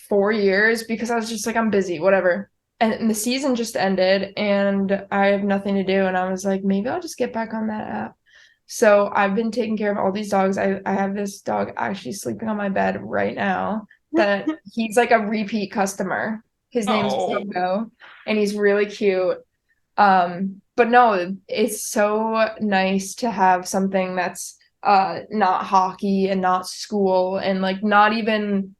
Speaker 1: 4 years because I was just like, I'm busy, whatever. And the season just ended and I have nothing to do. And I was like, maybe I'll just get back on that app. So I've been taking care of all these dogs. I have this dog actually sleeping on my bed right now that he's like a repeat customer. His name's Togo, and he's really cute. But no, it's so nice to have something that's not hockey and not school and like not even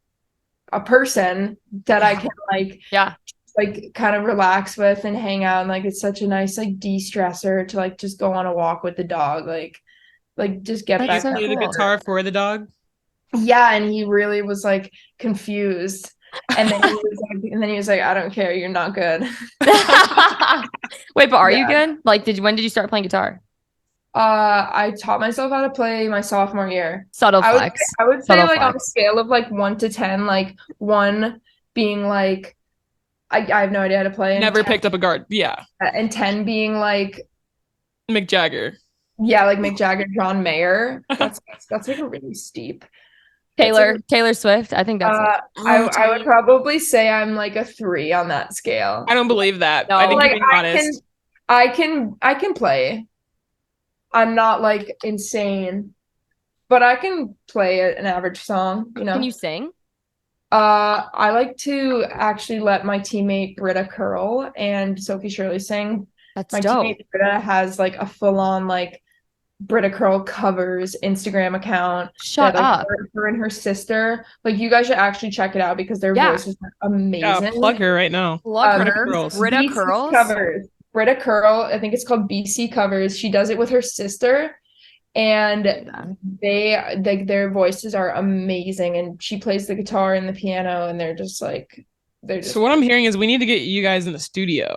Speaker 1: a person that I can like kind of relax with and hang out, and like it's such a nice like de-stressor to like just go on a walk with the dog, like just get back.
Speaker 3: Play the guitar for the dog.
Speaker 1: Yeah, and he really was like confused, and then he was like, I don't care, you're not good.
Speaker 2: Wait, but are you good? Like, when did you start playing guitar?
Speaker 1: I taught myself how to play my sophomore year.
Speaker 2: Subtle flex.
Speaker 1: I would say like on a scale of like 1 to 10, like 1 being like I have no idea how to play.
Speaker 3: Never picked up a guard. Yeah.
Speaker 1: And 10 being like
Speaker 3: Mick Jagger.
Speaker 1: Yeah, like Mick Jagger, John Mayer. That's like a really steep.
Speaker 2: Taylor Swift. I think that's
Speaker 1: I would probably say I'm like a 3 on that scale.
Speaker 3: I don't believe that.
Speaker 2: No,
Speaker 3: I think
Speaker 1: like,
Speaker 3: you're being honest.
Speaker 1: I can play. I'm not like insane, but I can play an average song, you know.
Speaker 2: Can you sing?
Speaker 1: I like to actually let my teammate Britta Curl and Sophie Shirley sing.
Speaker 2: That's
Speaker 1: my
Speaker 2: dope.
Speaker 1: Teammate Britta has like a full-on like Britta Curl covers Instagram account.
Speaker 2: Shut up.
Speaker 1: Her and her sister. Like you guys should actually check it out because their voices are amazing.
Speaker 3: Yeah, plug her right now.
Speaker 2: Plug her.
Speaker 1: Britta Curls. Covers. Britta Curl, I think it's called BC Covers. She does it with her sister. And their voices are amazing, and she plays the guitar and the piano, and they're just
Speaker 3: so what I'm hearing is we need to get you guys in the studio.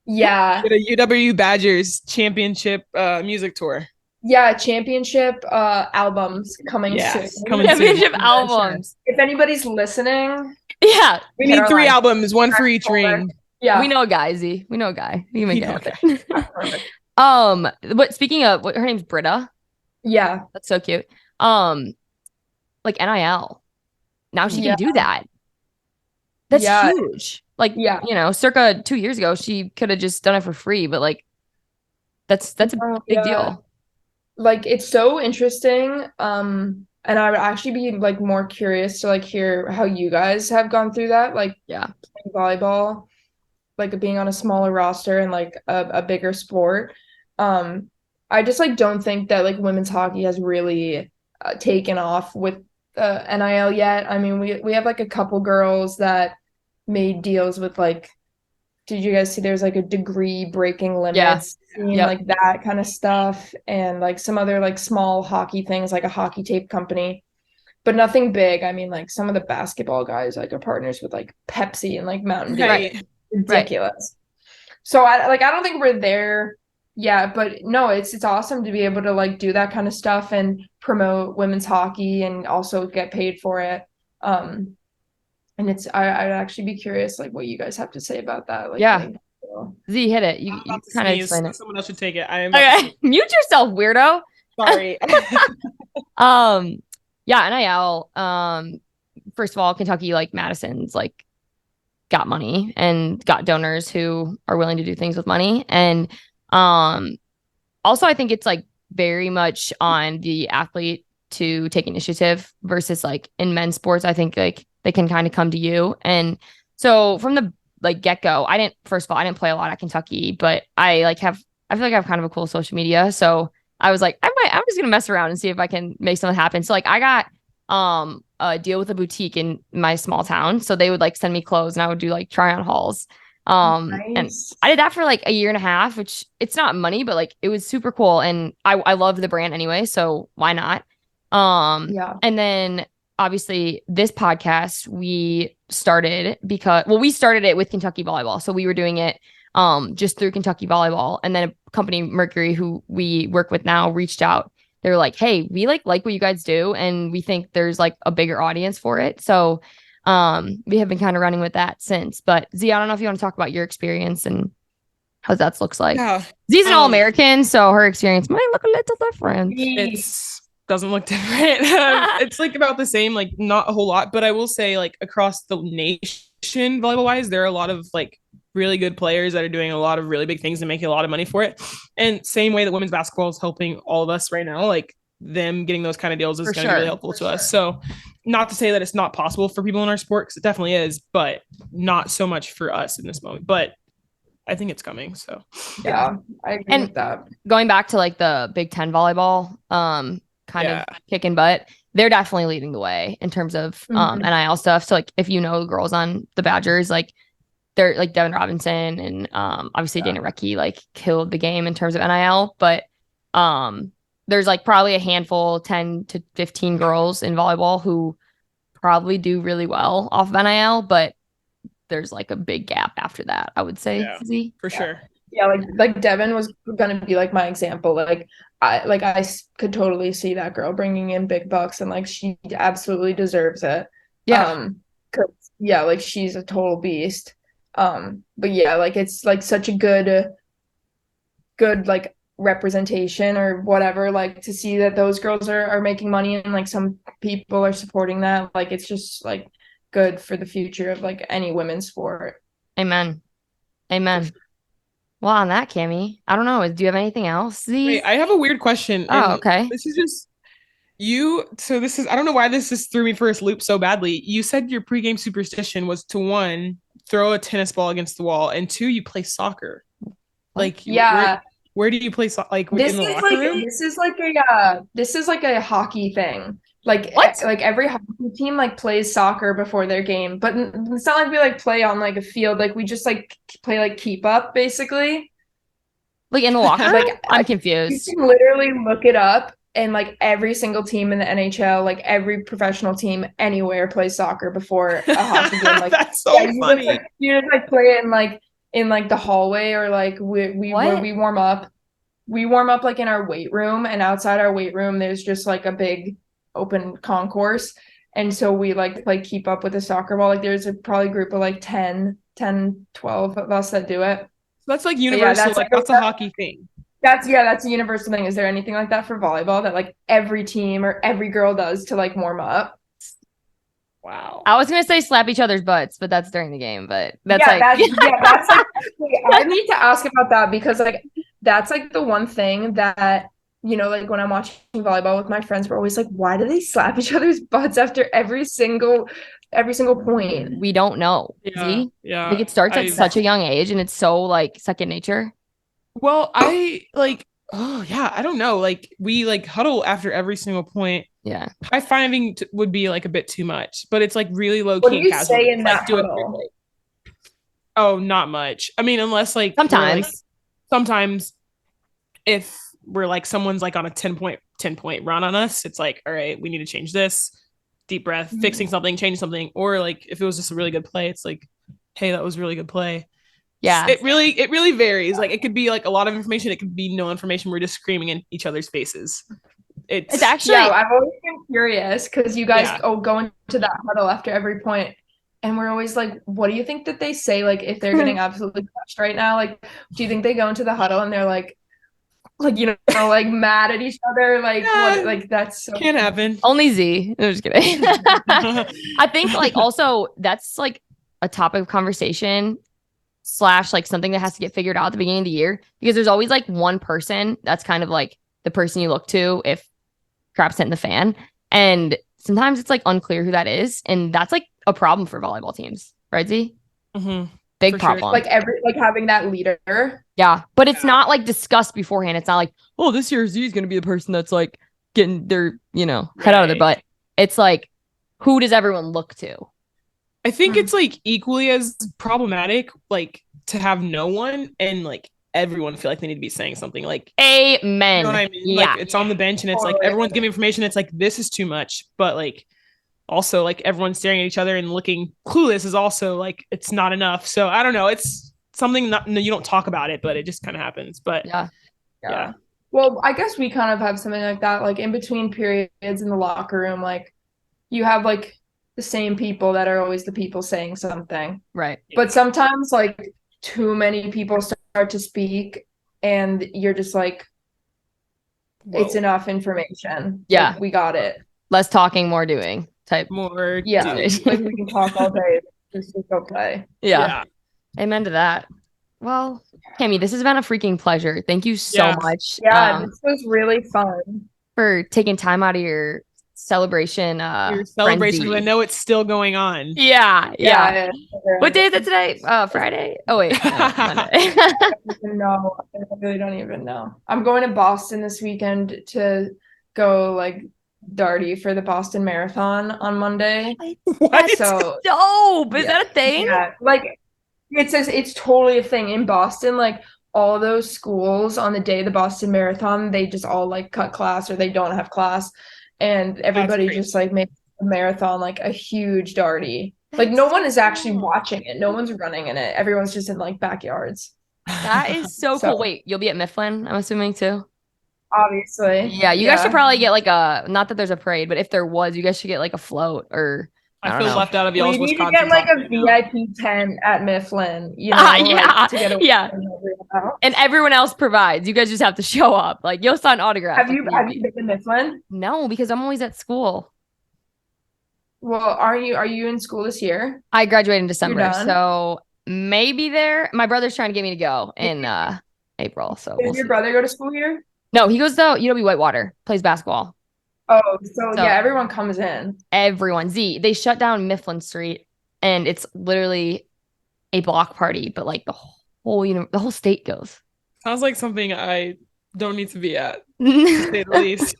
Speaker 1: Yeah,
Speaker 3: get a UW Badgers championship music tour.
Speaker 1: Yeah, championship albums coming soon.
Speaker 2: Championship albums.
Speaker 1: If anybody's listening,
Speaker 2: yeah,
Speaker 3: we need 3 albums, 1 for each ring.
Speaker 1: Yeah,
Speaker 2: we know a guy. Z, we know a guy. You make it happen. But speaking of, her name's Britta.
Speaker 1: Yeah,
Speaker 2: that's so cute. Like NIL. Now she can do that. That's huge. Like, you know, circa 2 years ago, she could have just done it for free, but like, that's a big deal.
Speaker 1: Like, it's so interesting. And I would actually be like more curious to like hear how you guys have gone through that. Like, playing volleyball, like being on a smaller roster and like a bigger sport. I just like don't think that like women's hockey has really taken off with NIL yet. I mean, we have like a couple girls that made deals with like, did you guys see there's like a degree breaking limits scene,
Speaker 2: Yep.
Speaker 1: like that kind of stuff, and like some other like small hockey things like a hockey tape company, but nothing big. I mean, like some of the basketball guys like are partners with like Pepsi and like Mountain Dew.
Speaker 3: Right.
Speaker 1: Ridiculous. So I don't think we're there yet, but no, it's awesome to be able to like do that kind of stuff and promote women's hockey and also get paid for it. And I'd actually be curious like what you guys have to say about that. Like,
Speaker 2: Yeah.
Speaker 1: like,
Speaker 2: Z, hit it. You
Speaker 3: I'm about to
Speaker 2: kind of
Speaker 3: sneeze.
Speaker 2: explain it.
Speaker 3: Someone else should take it. I am.
Speaker 2: Okay, mute yourself, weirdo.
Speaker 3: Sorry.
Speaker 2: Yeah, NIL. First of all, Kentucky, like Madison's, like got money and got donors who are willing to do things with money, and also I think it's like very much on the athlete to take initiative versus like in men's sports. I think like they can kind of come to you, and so from the like get-go, I didn't play a lot at Kentucky, but I feel like I have kind of a cool social media, so I was like, I'm just gonna mess around and see if I can make something happen. So like I got a deal with a boutique in my small town, so they would like send me clothes and I would do like try on hauls. And
Speaker 1: nice.
Speaker 2: I did that for like a year and a half, which it's not money, but like it was super cool, and I love the brand anyway, so why not?
Speaker 1: Yeah.
Speaker 2: And then obviously this podcast we started because, well, we started it with Kentucky volleyball, so we were doing it just through Kentucky volleyball, and then a company, Mercury, who we work with now, reached out. They were like, hey, we like what you guys do, and we think there's like a bigger audience for it, so we have been kind of running with that since. But Z, I don't know if you want to talk about your experience and how that looks like.
Speaker 3: Yeah.
Speaker 2: Z's an All-American, so her experience might look a little different.
Speaker 3: It's doesn't look different. It's like about the same, like not a whole lot, but I will say like across the nation, volleyball wise, there are a lot of like really good players that are doing a lot of really big things and making a lot of money for it. And same way that women's basketball is helping all of us right now, like them getting those kind of deals is going to be really helpful to us. So not to say that it's not possible for people in our sport, because it definitely is, but not so much for us in this moment. But I think it's coming. So
Speaker 1: Yeah, I agree with that.
Speaker 2: Going back to like the Big Ten volleyball, kind of kicking butt, they're definitely leading the way in terms of NIL stuff. So like if you know the girls on the Badgers, like they're like Devin Robinson and obviously Dana Recchi like killed the game in terms of NIL, but there's like probably a handful, 10 to 15 girls in volleyball who probably do really well off of NIL, but there's like a big gap after that, I would say. Z?
Speaker 3: For sure.
Speaker 1: Yeah, like Devin was gonna be like my example. Like I could totally see that girl bringing in big bucks, and like she absolutely deserves it.
Speaker 2: Yeah.
Speaker 1: 'Cause, yeah, like she's a total beast. But yeah, like it's like such a good like representation or whatever, like to see that those girls are making money and like some people are supporting that. Like it's just like good for the future of like any women's sport.
Speaker 2: Amen. Well, on that, Cami, I don't know. Do you have anything else?
Speaker 3: Wait, I have a weird question.
Speaker 2: Oh, okay.
Speaker 3: This is just I don't know why this just threw me for a loop so badly. You said your pregame superstition was to, 1, throw a tennis ball against the wall, and 2, you play soccer. Like,
Speaker 1: yeah.
Speaker 3: Where do you play soccer? Like
Speaker 1: This
Speaker 3: in the
Speaker 1: is
Speaker 3: locker
Speaker 1: like
Speaker 3: room?
Speaker 1: this is like a hockey thing. Like
Speaker 2: What?
Speaker 1: like every hockey team like plays soccer before their game, but it's not like we like play on like a field. Like we just like play like keep up basically.
Speaker 2: Like in the locker room?
Speaker 1: Like
Speaker 2: I'm
Speaker 1: you
Speaker 2: confused.
Speaker 1: can literally look it up, and like every single team in the NHL, like every professional team anywhere plays soccer before a hockey game. Like
Speaker 3: That's so funny.
Speaker 1: You just like play it in like the hallway, or like where we warm up. We warm up like in our weight room, and outside our weight room there's just like a big open concourse, and so we like play keep up with the soccer ball. Like there's a probably group of like 10 12 of us that do it.
Speaker 3: So that's like universal. That's a hockey thing.
Speaker 1: That's a universal thing. Is there anything like that for volleyball that like every team or every girl does to like warm up?
Speaker 3: Wow.
Speaker 2: I was gonna say slap each other's butts, but that's during the game. But that's like
Speaker 1: that's like I need to ask about that, because like that's like the one thing that, you know, like when I'm watching volleyball with my friends, we're always like, why do they slap each other's butts after every single point?
Speaker 2: we don't know.
Speaker 3: Yeah,
Speaker 2: See?
Speaker 3: yeah.
Speaker 2: Like it starts at such a young age, and it's so like second nature.
Speaker 3: Well, I like Oh yeah, I don't know. Like we like huddle after every single point.
Speaker 2: Yeah.
Speaker 3: High fiving would be like a bit too much, but it's like really low
Speaker 1: What
Speaker 3: key
Speaker 1: do
Speaker 3: and
Speaker 1: you
Speaker 3: casual.
Speaker 1: say
Speaker 3: It's
Speaker 1: in
Speaker 3: like
Speaker 1: that
Speaker 3: do it
Speaker 1: huddle?
Speaker 3: quickly. Oh, not much. I mean, unless like we're like
Speaker 2: Sometimes.
Speaker 3: sometimes if we're like someone's like on a 10 point run on us, it's like, all right, we need to change this. Deep breath, fixing something, change something. Or like if it was just a really good play, it's like, hey, that was a really good play.
Speaker 2: Yeah.
Speaker 3: It really varies. Like it could be like a lot of information, it could be no information. We're just screaming in each other's faces.
Speaker 2: It's
Speaker 3: It's
Speaker 2: actually
Speaker 1: Yeah, I've always been curious because you guys
Speaker 3: yeah.
Speaker 1: go into that huddle after every point, and we're always like, what do you think that they say? Like, if they're getting absolutely crushed right now, like, do you think they go into the huddle and they're like like mad at each other? Like, what? Like, that's so.
Speaker 3: Can't happen.
Speaker 2: only Z. I'm just kidding. I think like also that's like a topic of conversation / like something that has to get figured out at the beginning of the year because there's always like one person that's kind of like the person you look to if crap's hitting the fan. And sometimes it's like unclear who that is. And that's like a problem for volleyball teams, right, Z? Big
Speaker 3: For sure.
Speaker 2: problem.
Speaker 1: Like having that leader.
Speaker 2: Yeah. But it's not like discussed beforehand. It's not like, oh, this year Z is going to be the person that's like getting their, head out of their butt. It's like, who does everyone look to?
Speaker 3: I think it's like equally as problematic, like to have no one and like everyone feel like they need to be saying something. Like,
Speaker 2: Amen.
Speaker 3: you know what I mean?
Speaker 2: Yeah.
Speaker 3: Like it's on the bench and it's like everyone's giving information. It's like this is too much, but like also like everyone's staring at each other and looking clueless is also like it's not enough. So I don't know. It's something that you don't talk about it, but it just kind of happens. But
Speaker 2: Yeah.
Speaker 1: Well, I guess we kind of have something like that, like in between periods in the locker room, like you have like the same people that are always the people saying something.
Speaker 2: Right.
Speaker 1: But sometimes like too many people start to speak and you're just like, it's enough information.
Speaker 2: Yeah.
Speaker 1: Like, we got it.
Speaker 2: Less talking, more doing type.
Speaker 3: more
Speaker 1: Yeah.
Speaker 3: doing.
Speaker 1: Like we can talk all day. Just go play.
Speaker 2: Yeah. Amen to that. Well, Cami, this has been a freaking pleasure. Thank you so much.
Speaker 1: Yeah, this was really fun.
Speaker 2: For taking time out of your celebration.
Speaker 3: Your celebration. I know it's still going on.
Speaker 2: Yeah. What day is it today? Friday? Oh wait, Monday.
Speaker 1: No, I really don't even know. I'm going to Boston this weekend to go like darty for the Boston Marathon on Monday.
Speaker 3: What?
Speaker 1: So
Speaker 2: dope. Is that a thing?
Speaker 1: Yeah, like it's totally a thing in Boston. Like all those schools on the day of the Boston Marathon, they just all like cut class or they don't have class, and everybody just like makes the marathon like a huge darty. Like no one is actually watching it. No one's running in it. Everyone's just in like backyards.
Speaker 2: That is so cool. Wait, you'll be at Mifflin, I'm assuming too.
Speaker 1: Obviously.
Speaker 2: Yeah, you guys should probably get like not that there's a parade, but if there was, you guys should get like a float or
Speaker 3: I feel left out of y'all's
Speaker 1: We need to
Speaker 3: Wisconsin
Speaker 1: get like a
Speaker 3: right
Speaker 1: VIP tent at Mifflin,
Speaker 2: yeah,
Speaker 1: to get
Speaker 2: and everyone else provides. You guys just have to show up. Like you'll sign autographs.
Speaker 1: Have you been to Mifflin?
Speaker 2: No, because I'm always at school.
Speaker 1: Well, are you in school this year?
Speaker 2: I graduated in December, so maybe there. My brother's trying to get me to go in April. So
Speaker 1: does your brother go to school here?
Speaker 2: No, he goes to UW Whitewater, plays basketball.
Speaker 1: Oh, so yeah, everyone comes in.
Speaker 2: Everyone. They shut down Mifflin Street, and it's literally a block party, but like the whole state goes.
Speaker 3: Sounds like something I don't need to be at, to say the least.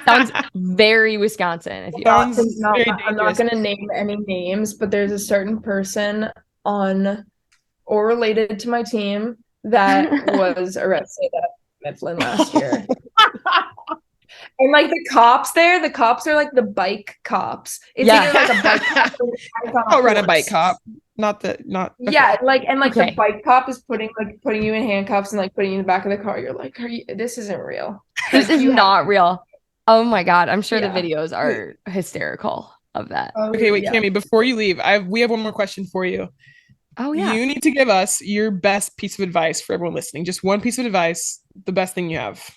Speaker 2: Sounds very Wisconsin. If you
Speaker 1: I'm not going to name any names, but there's a certain person on or related to my team that was arrested at Mifflin last year. And like the cops are like the bike cops. It's either like a bike cop or
Speaker 3: I'll run a bike cop. Okay.
Speaker 1: Yeah, the bike cop is putting you in handcuffs and like putting you in the back of the car. You're like, this isn't real.
Speaker 2: This is not real. Oh my God. I'm sure the videos are hysterical of that.
Speaker 3: Okay, wait, Cami, before you leave, we have one more question for you.
Speaker 2: Oh yeah.
Speaker 3: You need to give us your best piece of advice for everyone listening. Just one piece of advice, the best thing you have.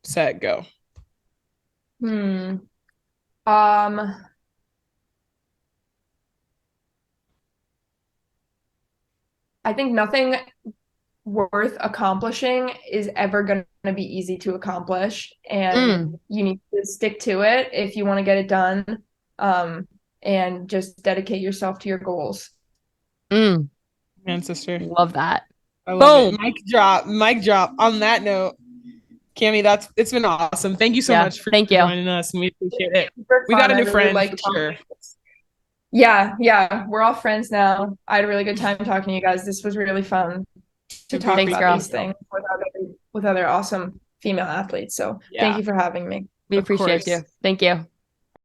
Speaker 3: Set, go.
Speaker 1: I think nothing worth accomplishing is ever going to be easy to accomplish, and you need to stick to it if you want to get it done, and just dedicate yourself to your goals.
Speaker 3: Man, sister.
Speaker 2: Love that.
Speaker 3: I love it. Mic drop. On that note, Cami, it's been awesome. Thank you so much for joining us, and we appreciate it. We got a new friend for sure.
Speaker 1: Yeah, we're all friends now. I had a really good time talking to you guys. This was really fun to talk about these things with other awesome female athletes. So thank you for having me.
Speaker 2: We appreciate you. Thank you.